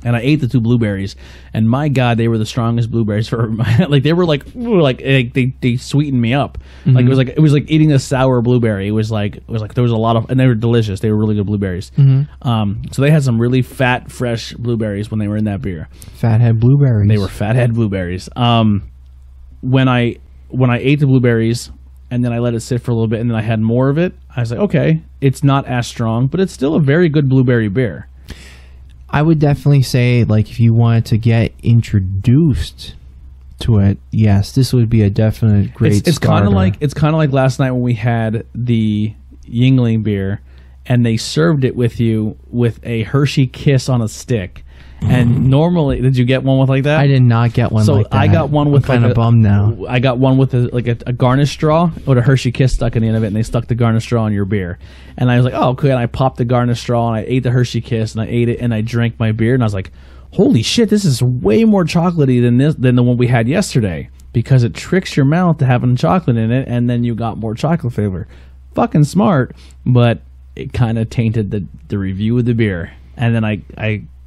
And I ate the 2 blueberries, and my God, they were the strongest blueberries for like they were like, ooh, like they sweetened me up. Mm-hmm. Like it was like eating a sour blueberry. It was like there was a lot of, and they were delicious. They were really good blueberries. Mm-hmm. So they had some really fat, fresh blueberries when they were in that beer. Fathead blueberries. They were fathead blueberries. When I ate the blueberries and then I let it sit for a little bit and then I had more of it, I was like, okay, it's not as strong, but it's still a very good blueberry beer. I would definitely say, like, if you wanted to get introduced to it, yes, this would be a definite great It's kind starter. of like last night when we had the Yingling beer and they served it with you with a Hershey Kiss on a stick. And normally, did you get one with like that? I did not get one like that. I got one with kind of bummed now. I got one with a garnish straw with a Hershey Kiss stuck in the end of it, and they stuck the garnish straw in your beer. And I was like, oh, okay. And I popped the garnish straw, and I ate the Hershey Kiss, and I ate it, and I drank my beer, and I was like, holy shit, this is way more chocolatey than the one we had yesterday, because it tricks your mouth to having chocolate in it, and then you got more chocolate flavor. Fucking smart, but it kind of tainted the review of the beer. And then I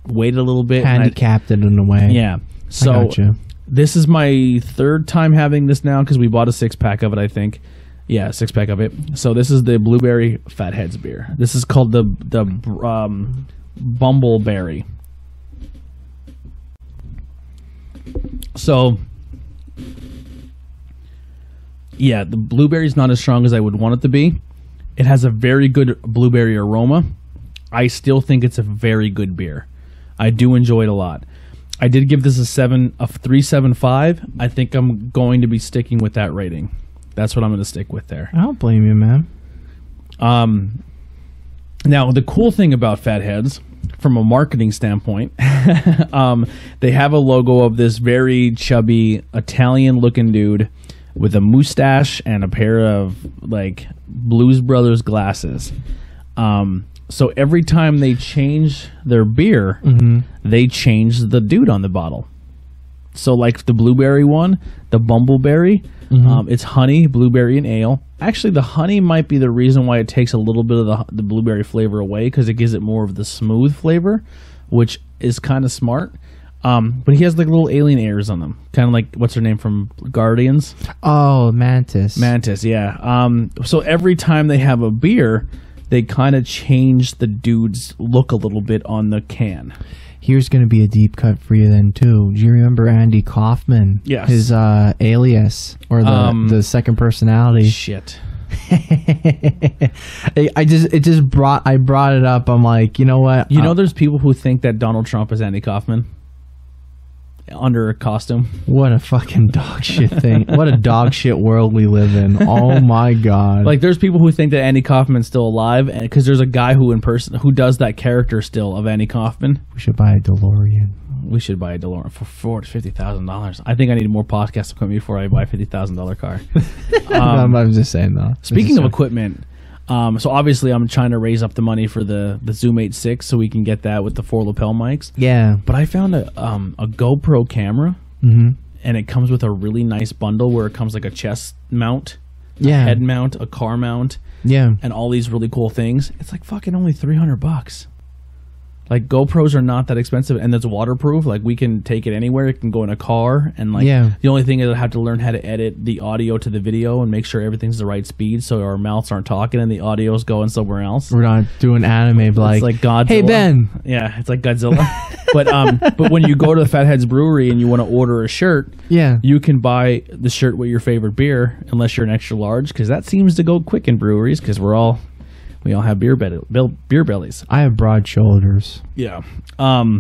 waited a little bit. Handicapped it in a way. Yeah. So gotcha. This is my 3rd time having this now because we bought a 6-pack of it, I think. Yeah, 6-pack of it. So this is the Blueberry Fatheads beer. This is called the Bumbleberry. So, yeah, the blueberry's not as strong as I would want it to be. It has a very good blueberry aroma. I still think it's a very good beer. I do enjoy it a lot. I did give this a 3.75. I think I'm going to be sticking with that rating. That's what I'm going to stick with there. I don't blame you, man. Now, the cool thing about Fatheads, from a marketing standpoint, they have a logo of this very chubby Italian-looking dude with a mustache and a pair of like Blues Brothers glasses. So every time they change their beer, they change the dude on the bottle. So like the blueberry one, the Bumbleberry, it's honey, blueberry, and ale. Actually, the honey might be the reason why it takes a little bit of the blueberry flavor away, because it gives it more of the smooth flavor, which is kind of smart. But he has like little alien airs on them, kind of like, what's her name from Guardians? Oh, Mantis. Mantis, yeah. So every time they have a beer, they kind of changed the dude's look a little bit on the can. Here's going to be a deep cut for you then too. Do you remember Andy Kaufman? Yes. His alias or the second personality. Shit. I brought it up. I'm like, you know what? You know, there's people who think that Donald Trump is Andy Kaufman under a costume. What a fucking dog shit thing. What a dog shit world we live in. Oh my god. Like, there's people who think that Andy Kaufman's still alive, and because there's a guy who does that character still of Andy Kaufman. We should buy a DeLorean. We should buy a DeLorean for $50,000. I think I need more podcast equipment before I buy a $50,000 car. I'm just saying though. Speaking of equipment, so obviously I'm trying to raise up the money for the Zoom H6 so we can get that with the 4 lapel mics. Yeah. But I found a GoPro camera, and it comes with a really nice bundle where it comes like a chest mount, a head mount, a car mount, and all these really cool things. It's like fucking only $300. Like, GoPros are not that expensive, and it's waterproof. Like, we can take it anywhere. It can go in a car, and like the only thing is I have to learn how to edit the audio to the video and make sure everything's the right speed so our mouths aren't talking and the audio's going somewhere else. We're not doing anime it's like Godzilla. Hey Ben. Yeah, it's like Godzilla. but when you go to the Fatheads Brewery and you want to order a shirt, you can buy the shirt with your favorite beer, unless you're an extra large, because that seems to go quick in breweries because we all have beer bellies. I have broad shoulders. Yeah. We'll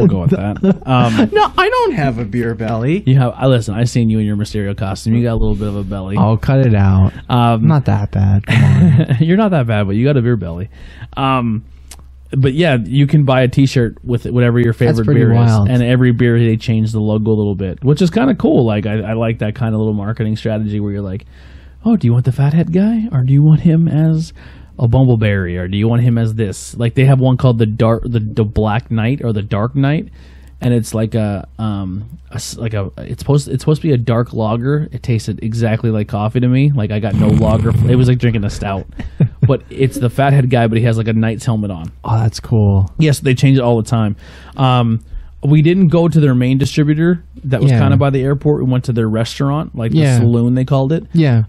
go with that. No, I don't have a beer belly. You have. Listen, I seen you in your Mysterio costume. You got a little bit of a belly. Oh, cut it out. Not that bad. Come on. You're not that bad, but you got a beer belly. But yeah, you can buy a T-shirt with whatever your favorite beer is, and every beer they change the logo a little bit, which is kind of cool. Like I like that kind of little marketing strategy where you're like, oh, do you want the fathead guy, or do you want him as a bumbleberry, or do you want him as this? Like, they have one called the Black Knight or the Dark Knight, and it's like it's supposed to be a dark lager. It tasted exactly like coffee to me. Like, I got no lager. It was like drinking a stout, but it's the fathead guy, but he has like a knight's helmet on. Oh, that's cool. Yes, they change it all the time. We didn't go to their main distributor that was kind of by the airport. We went to their restaurant, like the saloon they called it. Yeah.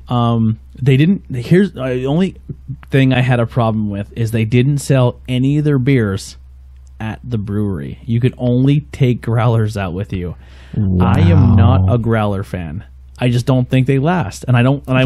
They didn't. Here's the only thing I had a problem with is they didn't sell any of their beers at the brewery. You could only take growlers out with you. Wow. I am not a growler fan. I just don't think they last, and they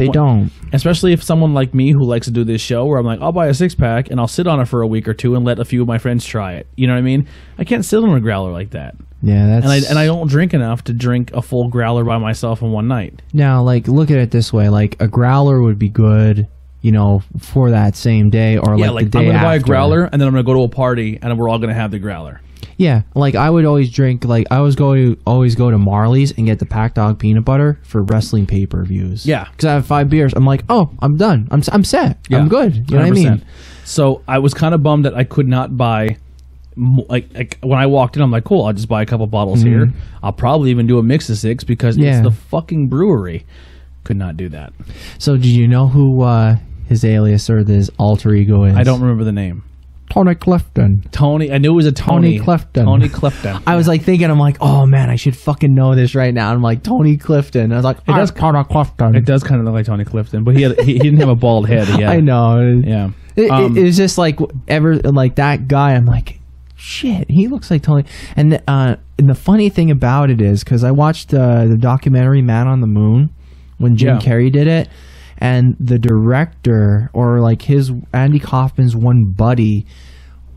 don't. Especially if someone like me who likes to do this show, where I'm like, I'll buy a 6-pack and I'll sit on it for a week or two and let a few of my friends try it. You know what I mean? I can't sit on a growler like that. Yeah, that's and I don't drink enough to drink a full growler by myself in one night. Now, like, look at it this way: like, a growler would be good, you know, for that same day or the day after. I'm gonna buy a growler and then I'm gonna go to a party and we're all gonna have the growler. Yeah, like, I would always drink, like, I always go to Marley's and get the Pack Dog peanut butter for wrestling pay-per-views. Yeah. Because I have 5 beers. I'm like, oh, I'm done. I'm set. Yeah. I'm good. You know 100%. What I mean? So I was kind of bummed that I could not buy, like when I walked in, I'm like, cool, I'll just buy a couple bottles here. I'll probably even do a mix of 6 because it's the fucking brewery. Could not do that. So do you know who his alias or his alter ego is? I don't remember the name. Tony Clifton. Tony, I knew it was a Tony Clifton. Tony Clifton. I was like thinking, I'm like, oh man, I should fucking know this right now. I'm like, Tony Clifton. I was like, Tony Clifton. It does kind of look like Tony Clifton, but he didn't have a bald head. I know. Yeah. It was just like that guy. I'm like, shit, he looks like Tony. And the funny thing about it is, because I watched the documentary Man on the Moon when Jim Carrey did it. And the director, or like Andy Kaufman's one buddy,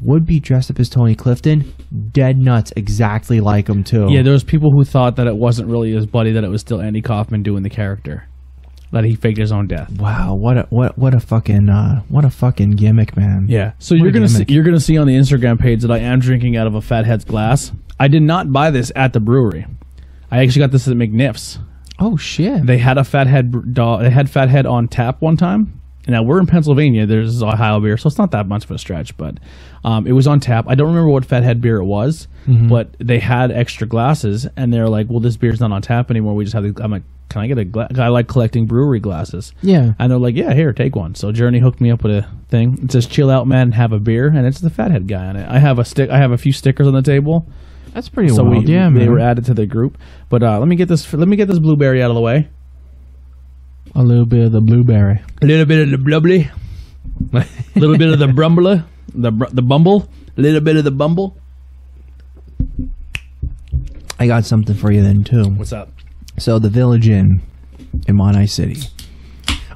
would be dressed up as Tony Clifton. Dead nuts, exactly like him too. Yeah, there was people who thought that it wasn't really his buddy, that it was still Andy Kaufman doing the character, that he faked his own death. Wow, what a fucking gimmick, man. Yeah. So you're gonna see on the Instagram page that I am drinking out of a Fathead's glass. I did not buy this at the brewery. I actually got this at McNiff's. Oh shit! They had a Fathead. They had Fathead on tap one time. Now we're in Pennsylvania. There's Ohio beer, so it's not that much of a stretch. But it was on tap. I don't remember what Fathead beer it was, but they had extra glasses, and they're like, "Well, this beer's not on tap anymore. We just have." I'm like, "Can I get a glass?" I like collecting brewery glasses. Yeah, and they're like, "Yeah, here, take one." So Journey hooked me up with a thing. It says "Chill out, man, have a beer," and it's the Fathead guy on it. I have a few stickers on the table. That's pretty wild. They were added to the group. But let me get this blueberry out of the way. A little bit of the blueberry. A little bit of the blubbly. A little bit of the brumbler, the bumble, a little bit of the bumble. I got something for you then too. What's up? So the Village Inn in Monterey City.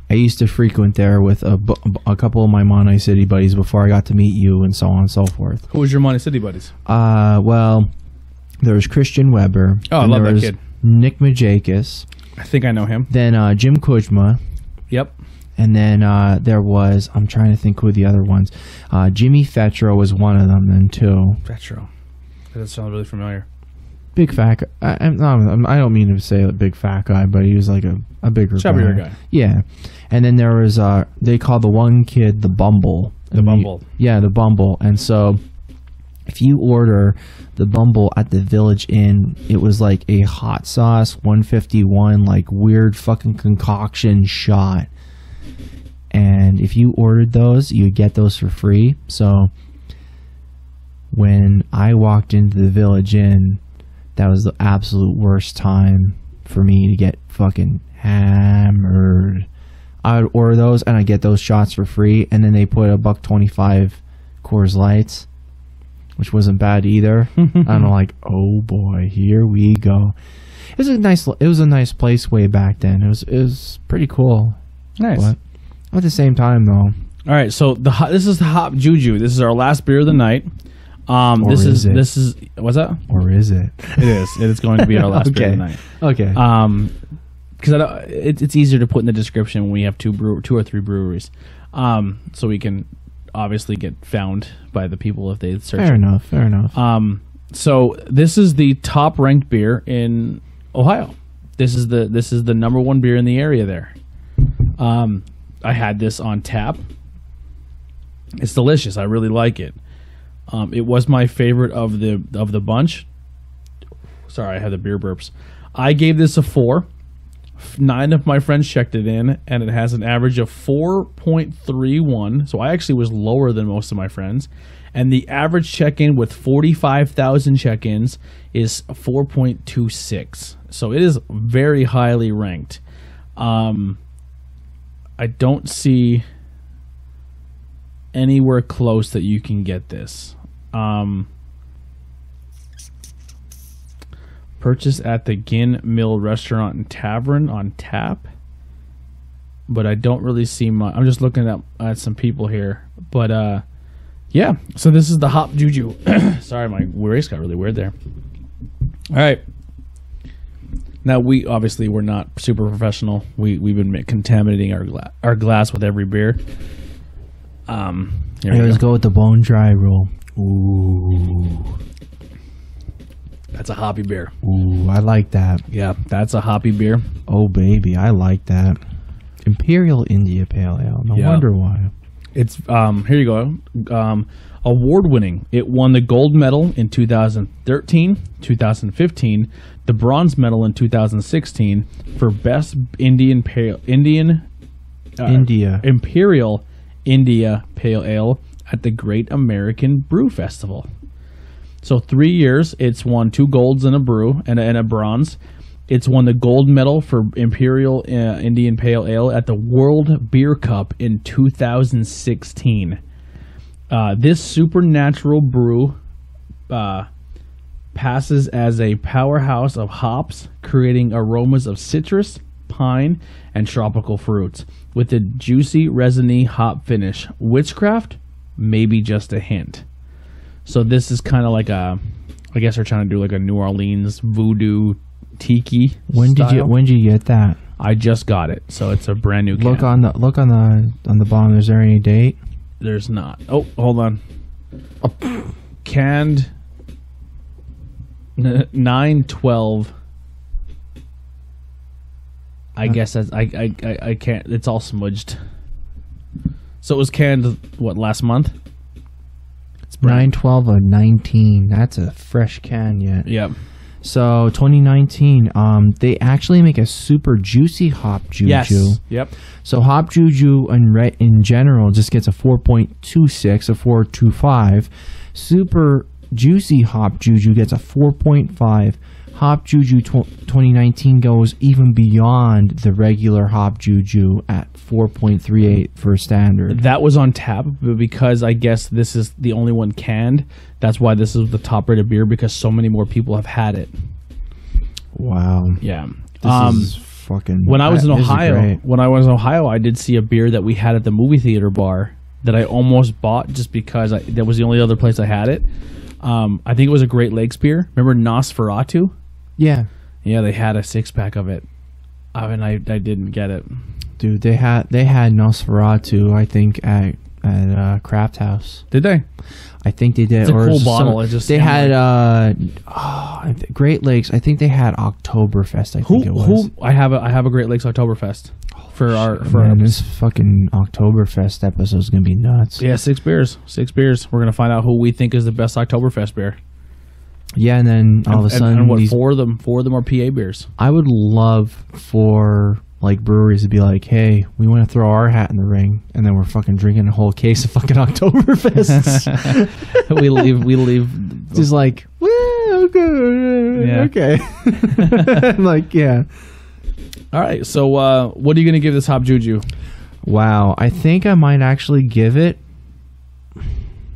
I used to frequent there with a couple of my Monterey City buddies before I got to meet you, and so on and so forth. Who was your Monterey City buddies? Well, there was Christian Weber. Oh, I love that kid. Nick Majakis. I think I know him. Then Jim Kuzma. Yep. And then there was, I'm trying to think who the other ones. Jimmy Fetro was one of them then too. Fetro. That sounds really familiar. Big fat guy. I don't mean to say a big fat guy, but he was like a bigger chubbier guy. Yeah. And then there was, they called the one kid the Bumble. The Bumble. Yeah, the Bumble. And so if you order the Bumble at the Village Inn, it was like a hot sauce 151, like weird fucking concoction shot. And if you ordered those, you would get those for free. So when I walked into the Village Inn, that was the absolute worst time for me to get fucking hammered. I would order those and I get those shots for free, and then they put a $1.25 Coors Lights, which wasn't bad either. And I'm like, oh boy, here we go. It was a nice place way back then. It was pretty cool. Nice. But at the same time, though. All right, so this is the Hop Juju. This is our last beer of the night. This is what's that? Or is it? It is. It is going to be our last beer of the night. Okay. Because it's easier to put in the description when we have two or three breweries, so we can obviously get found by the people if they search. Fair enough. So this is the top ranked beer in Ohio. This is the number one beer in the area there. I had this on tap. It's delicious. I really like it. It was my favorite of the bunch. Sorry, I had the beer burps. I gave this a 4. 9 of my friends checked it in, and it has an average of 4.31. So I actually was lower than most of my friends. And the average check-in with 45,000 check-ins is 4.26. So it is very highly ranked. I don't see anywhere close that you can get this. Purchase at the Gin Mill Restaurant and Tavern on tap, but I don't really see much. I'm just looking at some people here, but yeah. So this is the Hop Juju. Sorry, my voice got really weird there. All right. Now we're not super professional. We've been contaminating our glass with every beer. Let's go with the bone dry roll. Ooh. That's a hoppy beer. Ooh, I like that. Yeah, that's a hoppy beer. Oh, baby, I like that. Imperial India Pale Ale. No wonder why. It's here you go. Award-winning. It won the gold medal in 2013, 2015, the bronze medal in 2016 for best Imperial India Pale Ale at the Great American Brew Festival. So 3 years, it's won 2 golds and a brew and a bronze. It's won the gold medal for Imperial Indian Pale Ale at the World Beer Cup in 2016. This supernatural brew passes as a powerhouse of hops, creating aromas of citrus, pine, and tropical fruits with a juicy, resiny hop finish. Witchcraft? Maybe just a hint. So this is kind of like I guess they're trying to do like a New Orleans voodoo tiki style. When did you get that? I just got it, so it's a brand new can. Look on the bottom. Is there any date? There's not. Oh, hold on. Canned 9/12. I guess that's I can't. It's all smudged. So it was canned last month? 9/12 of 19. That's a fresh can yet. Yep. So 2019. They actually make a super juicy hop juju. Yes. Yep. So hop juju in general just gets a 4.26, a 4.25. Super juicy hop juju gets a 4.5. Hop Juju 2019 goes even beyond the regular Hop Juju at 4.38 for standard. That was on tap, but because I guess this is the only one canned, that's why this is the top rated beer, because so many more people have had it. Wow. Yeah. This is fucking... When I was in this is Ohio, great. I did see a beer that we had at the movie theater bar that I almost bought just because that was the only other place I had it. I think it was a Great Lakes beer. Remember Nosferatu? Yeah. Yeah, they had a 6-pack of it. And I didn't get it. Dude, they had Nosferatu, I think, at Craft House. Did they? I think they did. It's a cool bottle. They had Great Lakes. I think they had Oktoberfest. I think it was. I have a Great Lakes Oktoberfest for our this fucking Oktoberfest episode is gonna be nuts. Yeah, 6 beers. We're gonna find out who we think is the best Oktoberfest beer. Yeah, and then all of a sudden, and what, 4 of them are PA beers. I would love for like breweries to be like, hey, we want to throw our hat in the ring, and then we're fucking drinking a whole case of fucking Oktoberfest. we leave just like, well, okay, okay. Like, yeah. All right, so what are you gonna give this Hop Juju? Wow, I think I might actually give it.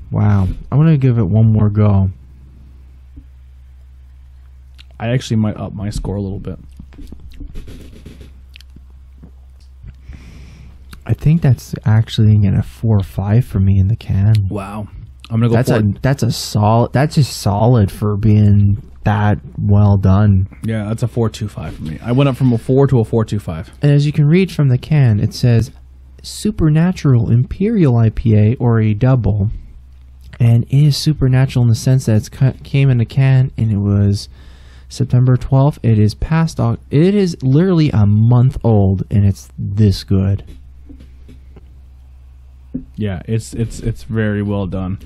Wow, I'm gonna give it one more go. I actually might up my score a little bit. I think that's actually gonna 4 or 5 for me in the can. Wow, I'm gonna go. That's a solid. That's just solid for being that well done. Yeah, that's a 4.25 for me. I went up from a 4 to a 4.25. And as you can read from the can, it says Supernatural Imperial IPA or a double, and it is supernatural in the sense that it came in a can and it was September 12th. It is past. It is literally a month old, and it's this good. Yeah, it's very well done.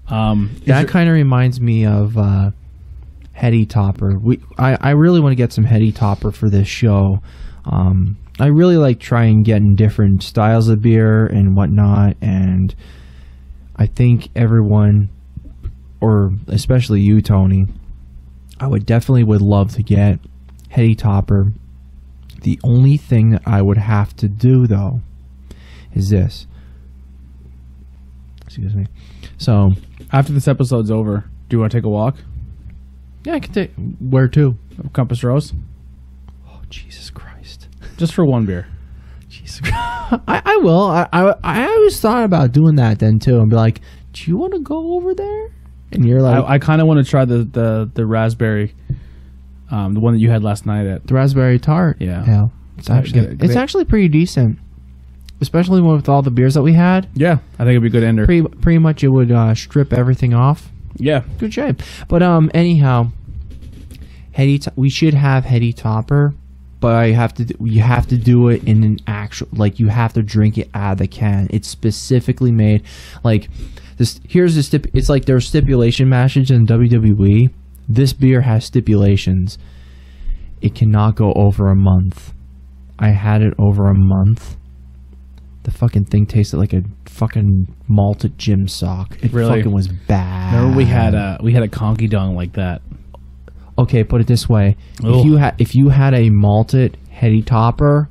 That kind of reminds me of Heady Topper. I really want to get some Heady Topper for this show. I really like trying getting different styles of beer and whatnot, and I think everyone, or especially you, Tony, I would love to get Heady Topper. The only thing that I would have to do, though, is this. Excuse me. So, after this episode's over, do you want to take a walk? Yeah, I can take. Where to? Compass Rose. Oh, Jesus Christ! Just for one beer. Jesus Christ. I will. I always thought about doing that then too, and be like, "Do you want to go over there?" And you're like, I kind of want to try the raspberry, the one that you had last night at the raspberry tart. Yeah, hell, it's actually pretty decent, especially with all the beers that we had. Yeah, I think it'd be a good ender. Pretty much, it would strip everything off. Yeah, good shape. But anyhow, we should have Heady Topper, but you have to do it in an actual, like, you have to drink it out of the can. It's specifically made like this. Here's the it's like there's stipulation matches in WWE. This beer has stipulations. It cannot go over a month. I had it over a month. The fucking thing tasted like a fucking malted gym sock. It really fucking was bad. Remember we had a conky dong like that. Okay, put it this way: Ugh. if you had a malted Heady Topper,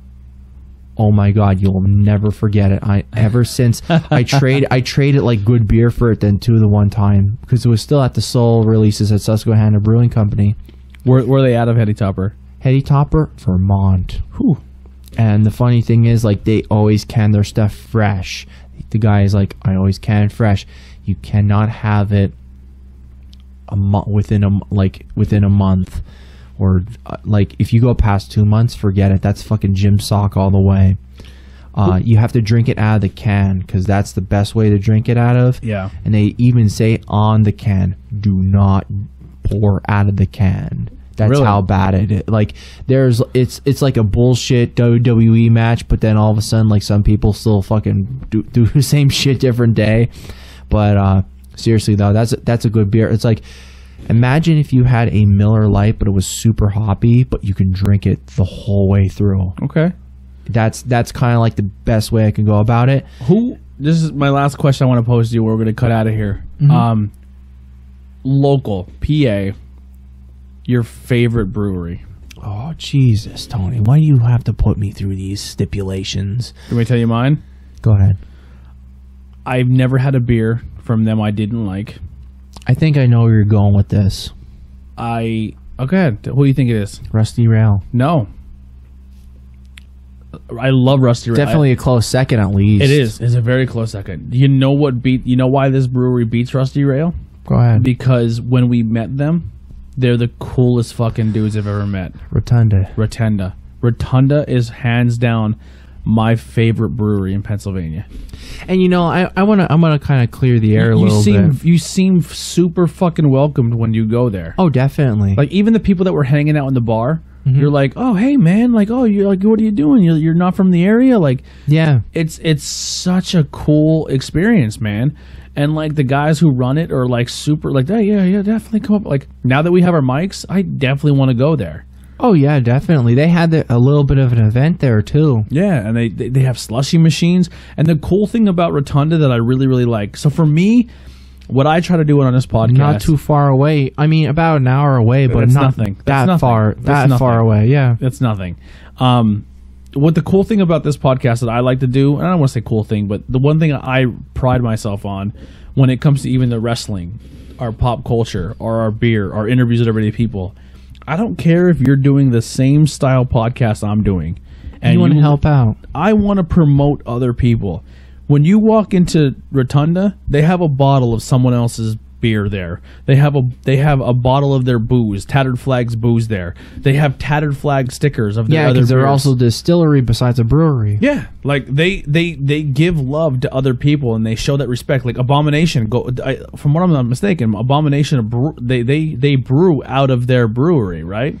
oh my God, you'll never forget it. Ever since I traded like good beer for it then too the one time, because it was still at the Soul releases at Susquehanna Brewing Company. Where are they out of Heady Topper? Heady Topper, Vermont. Whew. And the funny thing is, like, they always can their stuff fresh. The guy is like, I always can fresh. You cannot have it within a month, or like if you go past 2 months, forget it. That's fucking gym sock all the way. You have to drink it out of the can, because that's the best way to drink it out of. Yeah. And they even say on the can, do not pour out of the can. That's really? How bad it is. Like, it's like a bullshit WWE match, but then all of a sudden, like, some people still fucking do the same shit different day. But seriously though, that's a good beer. It's like, imagine if you had a Miller Lite, but it was super hoppy, but you can drink it the whole way through. Okay. That's kind of like the best way I can go about it. This is my last question I want to pose to you. We're going to cut out of here. Mm-hmm. Local PA. your favorite brewery. Oh, Jesus, Tony. Why do you have to put me through these stipulations? Can we tell you mine? Go ahead. I've never had a beer from them I didn't like. I think I know where you're going with this. Okay, who do you think it is? Rusty Rail. No. I love Rusty Rail. Definitely a close second, at least. It is. It's a very close second. You know why this brewery beats Rusty Rail? Go ahead. Because when we met them, they're the coolest fucking dudes I've ever met. Rotunda. Rotunda is hands down my favorite brewery in Pennsylvania. And I'm gonna kind of clear the air a little bit. You seem super fucking welcomed when you go there. Oh, definitely. Like even the people that were hanging out in the bar, you're like, oh hey man, like oh you're like what are you doing? You're not from the area, like yeah. It's such a cool experience, man. And like the guys who run it are like super like yeah definitely come up. Like now that we have our mics, I definitely want to go there. Oh yeah, definitely. They had a little bit of an event there too. Yeah, and they have slushy machines. And the cool thing about Rotunda that I really really like. So for me, what I try to do on this podcast, not too far away. I mean, about an hour away, but not nothing. That far away. Yeah, it's nothing. What the cool thing about this podcast that I like to do, and I don't want to say cool thing, but the one thing I pride myself on when it comes to even the wrestling, our pop culture, or our beer, our interviews with everyday people. I don't care if you're doing the same style podcast I'm doing. And you want to help out. I want to promote other people. When you walk into Rotunda, they have a bottle of someone else's beer there. They have a bottle of their booze, Tattered Flag's booze there. They have Tattered Flag stickers of their other beers. Yeah, because they're also a distillery besides a brewery. Yeah, like they give love to other people and they show that respect. Like Abomination, from what I'm not mistaken, Abomination they brew out of their brewery, right?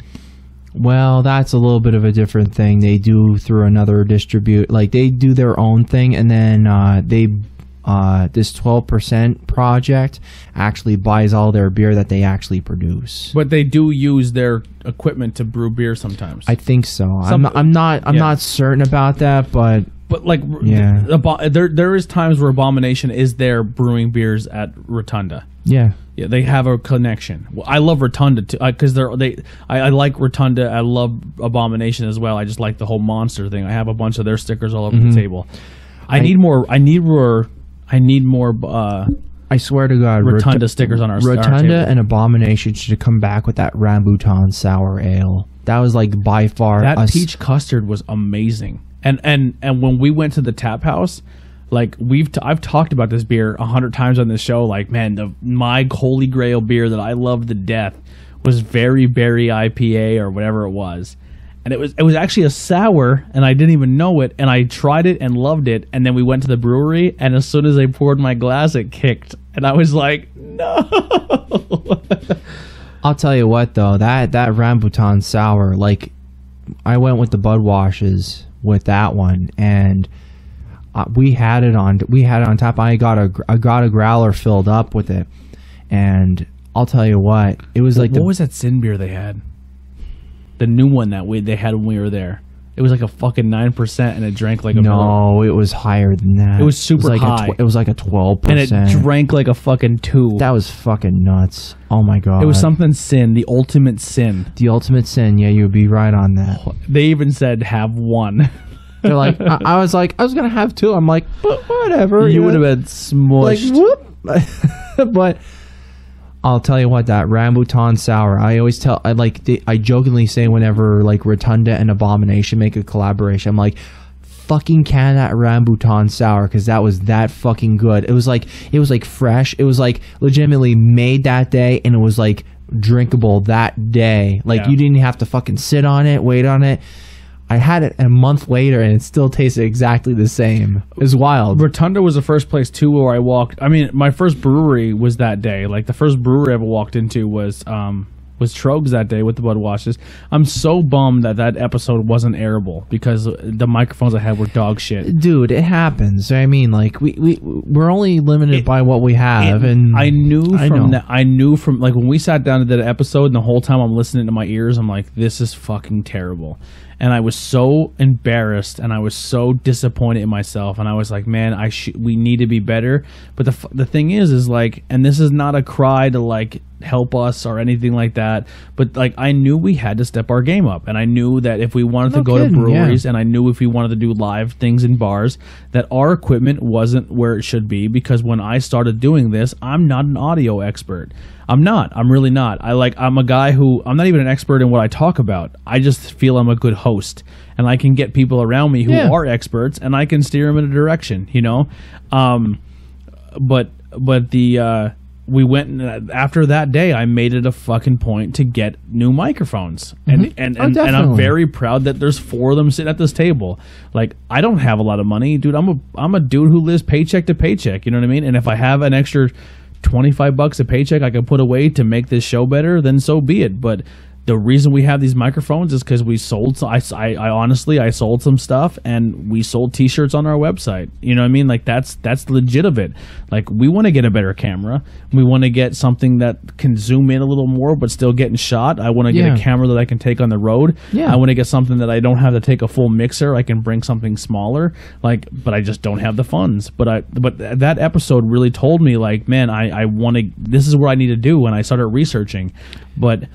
Well, that's a little bit of a different thing. They do through another like they do their own thing, and then this 12% project actually buys all their beer that they actually produce. But they do use their equipment to brew beer sometimes. I think so. I'm not certain about that, but like yeah, there is times where Abomination is there brewing beers at Rotunda. Yeah. Yeah, they have a connection. Well, I love Rotunda too because I like Rotunda. I love Abomination as well. I just like the whole monster thing. I have a bunch of their stickers all over the table. I need more. I swear to God, Rotunda stickers on our Rotunda table. And Abomination should come back with that Rambutan sour ale. That was like by far that peach custard was amazing. And when we went to the tap house, like I've talked about this beer 100 times on this show. Like man, my holy grail beer that I loved to death was Very Berry IPA or whatever it was. And it was actually a sour, and I didn't even know it. And I tried it and loved it. And then we went to the brewery, and as soon as I poured my glass, it kicked. And I was like, no. I'll tell you what, though, that Rambutan sour, like, I went with the Budwashers with that one, and we had it on tap. I got a growler filled up with it, and I'll tell you what, it was like what was that Sin beer they had? The new one that they had when we were there. It was like a fucking 9%, and it drank like a no. It was higher than that. It was super high. It was like a 12%, and it drank like a fucking 2. That was fucking nuts. Oh my god! It was something Sin, the ultimate sin. The ultimate sin. Yeah, you'd be right on that. They even said have one. They're like, I was gonna have 2. I'm like, but whatever. You would have been smushed. Like whoop. But I'll tell you what, that Rambutan sour, I jokingly say whenever like Rotunda and Abomination make a collaboration, I'm like, fucking can that Rambutan sour, because that was that fucking good. It was like fresh. It was like legitimately made that day, and it was like drinkable that day. Like you didn't have to fucking sit on it, wait on it. I had it a month later, and it still tasted exactly the same. It was wild. Rotunda was the first place, too, where I walked. I mean, my first brewery was that day. Like, the first brewery I ever walked into was Trogs that day with the Budwashers. I'm so bummed that episode wasn't airable because the microphones I had were dog shit. Dude, it happens. I mean, like, we're only limited by what we have. And I knew from, like, when we sat down and did an episode, and the whole time I'm listening to my ears, I'm like, this is fucking terrible. and I was so embarrassed and I was so disappointed in myself, and I was like, man, we need to be better. But the thing is like, and this is not a cry to like help us or anything like that, but like I knew we had to step our game up, and I knew that if we wanted to go to breweries, and I knew if we wanted to do live things in bars, that our equipment wasn't where it should be, because when I started doing this, I'm not an audio expert. I'm really not. I'm a guy who, I'm not even an expert in what I talk about. I just feel I'm a good host, and I can get people around me who are experts, and I can steer them in a direction, you know? We went, and after that day, I made it a fucking point to get new microphones, and I'm very proud that there's 4 of them sitting at this table. Like, I don't have a lot of money, dude. I'm a dude who lives paycheck to paycheck. You know what I mean? And if I have an extra $25 a paycheck I can put away to make this show better, then so be it. But the reason we have these microphones is because we sold. I honestly sold some stuff, and we sold T-shirts on our website. You know what I mean? Like that's legit of it. Like, we want to get a better camera. We want to get something that can zoom in a little more, but still getting shot. I want to get a camera that I can take on the road. Yeah. I want to get something that I don't have to take a full mixer. I can bring something smaller. Like, but I just don't have the funds. But that episode really told me, like, man, I want to. This is what I need to do. When I started researching, but.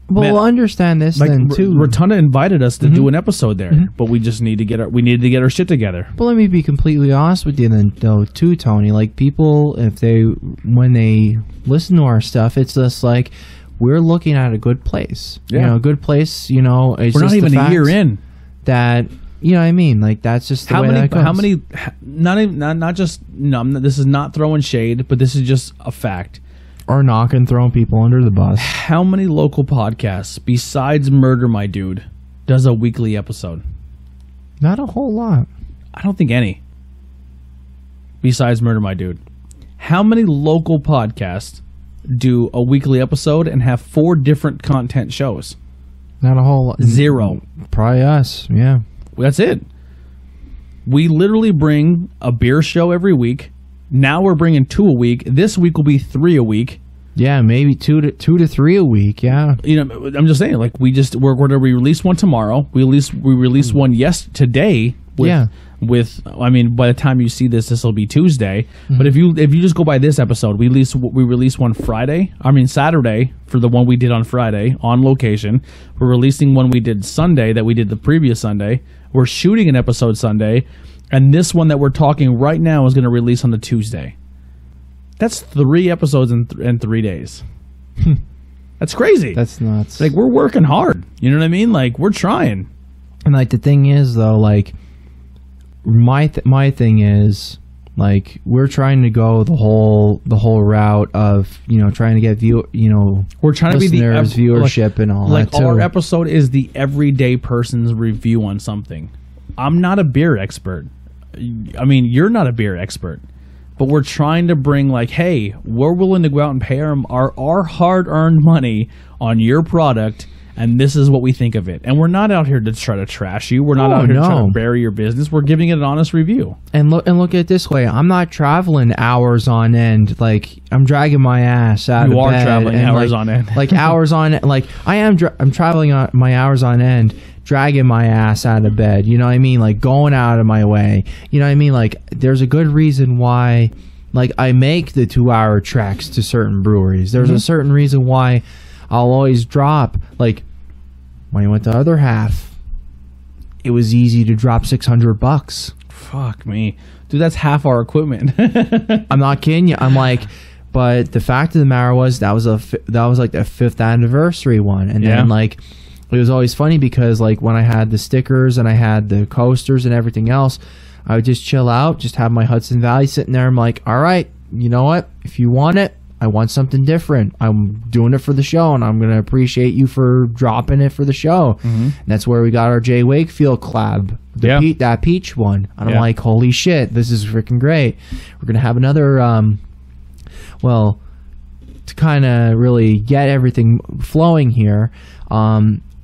Well, we'll understand this then too. Rotunda invited us to do an episode there, but we just need to get our shit together. Well, let me be completely honest with you then, though, too, Tony. Like, people, when they listen to our stuff, it's just like we're looking at a good place. Yeah. You know, a good place. You know, it's we're not even a year in. That, you know what I mean? Like, that's just the way that goes. How many? Not just. No, this is not throwing shade, but this is just a fact. Or knocking, throwing people under the bus. How many local podcasts, besides Murder My Dude, does a weekly episode? Not a whole lot. I don't think any. Besides Murder My Dude. How many local podcasts do a weekly episode and have 4 different content shows? Not a whole lot. 0. Probably us, yeah. That's it. We literally bring a beer show every week. Now we're bringing 2 a week. This week will be 3 a week. Yeah, maybe 2 to 3 a week. Yeah, you know, I'm just saying. Like, we're going to release one tomorrow. We released one today. I mean, by the time you see this will be Tuesday. Mm-hmm. But if you just go by this episode, we released one Saturday for the one we did on Friday on location. We're releasing one we did Sunday that we did the previous Sunday. We're shooting an episode Sunday. And this one that we're talking right now is going to release on the Tuesday. That's 3 episodes in 3 days. That's crazy. That's nuts. Like, we're working hard. You know what I mean? Like, we're trying. And like, the thing is, though, like, my thing is, like, we're trying to go the whole route of, you know, trying to get we're trying to be the viewership and all that too. Our episode is the everyday person's review on something. I'm not a beer expert. I mean, you're not a beer expert, but we're trying to bring, like, hey, we're willing to go out and pay our hard-earned money on your product, and this is what we think of it. And we're not out here to try to trash you. We're not out here to try to bury your business. We're giving it an honest review. And look at it this way. I'm not traveling hours on end. Like, I'm dragging my ass out of bed. You are traveling hours on end. Like, hours on end. Like, I'm traveling on my hours on end, dragging my ass out of bed. You know what I mean? Like, going out of my way. You know what I mean? Like, there's a good reason why, like, I make the 2-hour treks to certain breweries. There's a certain reason why I'll always drop. Like, when I went to Other Half, it was easy to drop $600. Fuck me. Dude, that's half our equipment. I'm not kidding you. I'm like, but the fact of the matter was that was like the 5th anniversary one. And then, like, it was always funny because, like, when I had the stickers and I had the coasters and everything else, I would just chill out, just have my Hudson Valley sitting there. I'm like, all right, you know what? If you want it, I want something different. I'm doing it for the show, and I'm going to appreciate you for dropping it for the show. Mm-hmm. And that's where we got our Jay Wakefield collab, that peach one. And I'm like, holy shit, this is freaking great. We're going to have another, to kind of really get everything flowing here,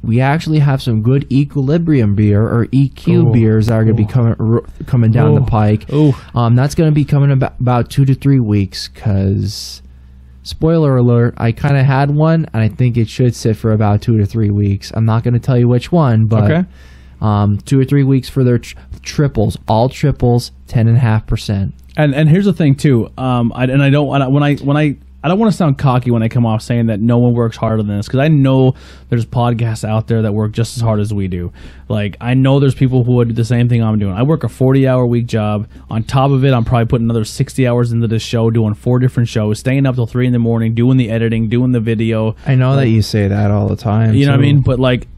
we actually have some good Equilibrium beer, or EQ beers, that are going to be coming down the pike. That's going to be coming about 2 to 3 weeks, because, spoiler alert, I kind of had one, and I think it should sit for about 2 to 3 weeks. I'm not going to tell you which one, but 2 or 3 weeks for their triples, all triples, 10.5%. And here's the thing too. I don't want to sound cocky when I come off saying that no one works harder than this, because I know there's podcasts out there that work just as hard as we do. Like, I know there's people who would do the same thing I'm doing. I work a 40-hour week job. On top of it, I'm probably putting another 60 hours into this show, doing 4 different shows, staying up till 3 in the morning, doing the editing, doing the video. I know that you say that all the time. You know what I mean? But like,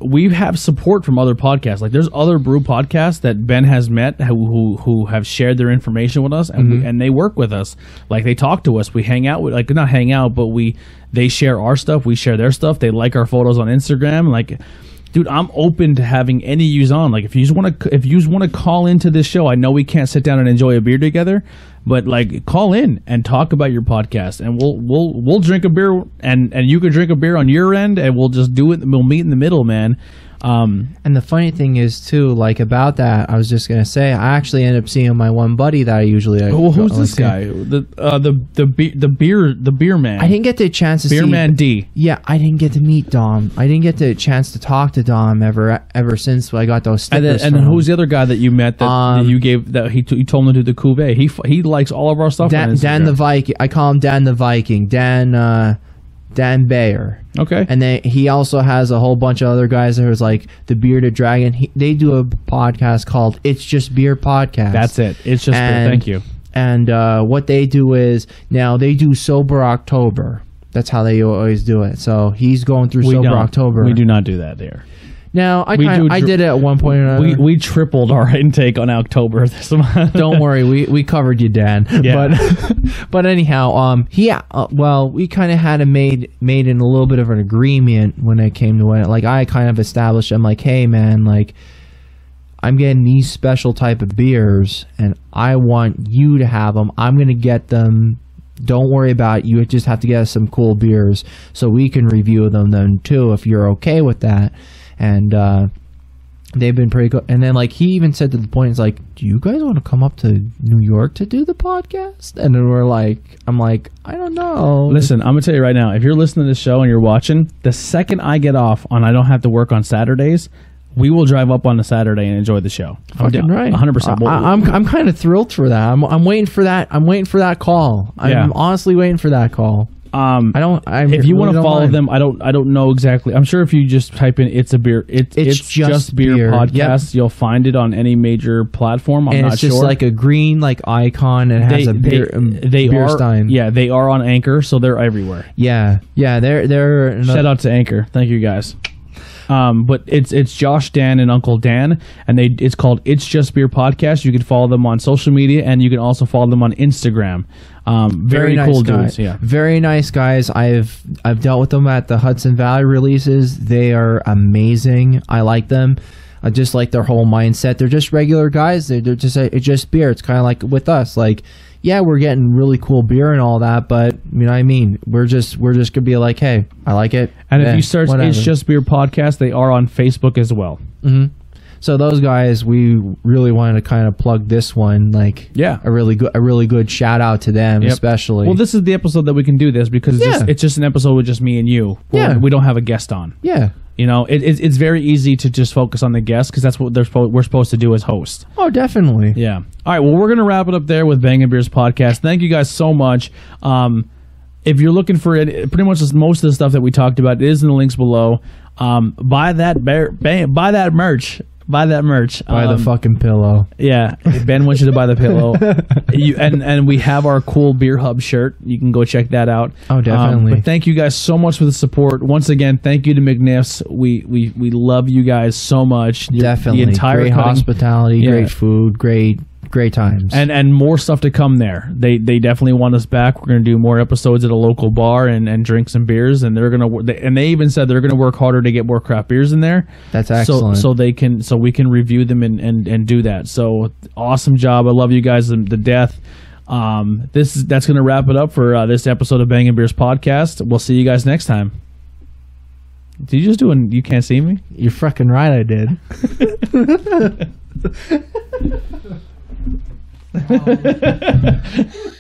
we have support from other podcasts. Like, there's other brew podcasts that Ben has met who have shared their information with us, and and they work with us. Like, they talk to us. We hang out with, like, not hang out, but they share our stuff. We share their stuff. They like our photos on Instagram. Like, dude, I'm open to having any use on. Like, if you just want to call into this show, I know we can't sit down and enjoy a beer together, but like, call in and talk about your podcast, and we'll drink a beer, and you can drink a beer on your end, and we'll just do it. We'll meet in the middle, man. And the funny thing is too, like, about that, I was just gonna say, I actually ended up seeing my one buddy that I usually. Well, who's this guy? The beer man. I didn't get the chance to see Beerman D. Yeah, I didn't get to meet Dom. I didn't get the chance to talk to Dom ever since I got those stickers. And then who's the other guy that you met that you gave that you told him to do the cuvee? He likes all of our stuff. Dan the Viking. I call him Dan the Viking. Dan Bayer. Okay. And then he also has a whole bunch of other guys that was like the Bearded Dragon. They do a podcast called It's Just Beer Podcast. That's it. It's just beer. Thank you. And what they do is, now they do Sober October. That's how they always do it. So he's going through Sober October. We do not do that there. Now, I did it at one point or another. We tripled our intake on October this month. Don't worry, we covered you, Dan. Yeah. But anyhow, we kind of had made in a little bit of an agreement when it came to it. Like, I kind of established, I'm like, hey man, like, I'm getting these special type of beers, and I want you to have them. I'm gonna get them. Don't worry about it. You just have to get us some cool beers so we can review them then too, if you're okay with that. And they've been pretty good. And then, like, he even said to the point, he's like, do you guys want to come up to New York to do the podcast? And then I'm like, I don't know. Listen, I'm going to tell you right now, if you're listening to this show and you're watching, the second I get off on I don't have to work on Saturdays, we will drive up on a Saturday and enjoy the show. Fucking right. 100%. I'm kind of thrilled for that. I'm waiting for that. I'm waiting for that call. I'm honestly waiting for that call. If you want to follow them, I don't know exactly. I'm sure if you just type in "It's just beer podcast," you'll find it on any major platform. I'm not sure. It's just like a green like icon. And it has a beer. Beer stein. Yeah, they are on Anchor, so they're everywhere. Yeah. They're shout out to Anchor. Thank you guys. But it's Josh, Dan, and Uncle Dan, and it's called It's Just Beer Podcast. You can follow them on social media, and you can also follow them on Instagram. Very nice cool dudes. Yeah, very nice guys. I've dealt with them at the Hudson Valley releases. They are amazing. I like them. I just like their whole mindset. They're just regular guys. They're just it's just beer. It's kind of like with us. Like, yeah, we're getting really cool beer and all that, but you know what I mean? We're just gonna be like, hey, I like it. And if you search It's Just Beer Podcast, they are on Facebook as well. Mm-hmm. So those guys, we really wanted to kind of plug this one, like, a really good shout out to them, especially. Well, this is the episode that we can do this because it's just an episode with just me and you. We don't have a guest on. Yeah. You know, it's very easy to just focus on the guests because that's what we're supposed to do as hosts. Oh, definitely. Yeah. All right. Well, we're gonna wrap it up there with Bangin Beers Podcast. Thank you guys so much. If you're looking for it, pretty much most of the stuff that we talked about, it is in the links below. Buy that merch. Buy that merch. Buy the fucking pillow. Yeah, Ben wants you to buy the pillow. And we have our cool Beer Hub shirt. You can go check that out. Oh, definitely. But thank you guys so much for the support. Once again, thank you to McNiff's. We love you guys so much. Definitely. The entire great hospitality, great food, great times, and more stuff to come there. They definitely want us back. We're going to do more episodes at a local bar and drink some beers, and they even said they're going to work harder to get more craft beers in there. That's excellent. So we can review them and do that. So awesome job. I love you guys to death. That's going to wrap it up for this episode of Bangin Beers Podcast. We'll see you guys next time. Did you just do You Can't See Me? You're fucking right, I did. Oh.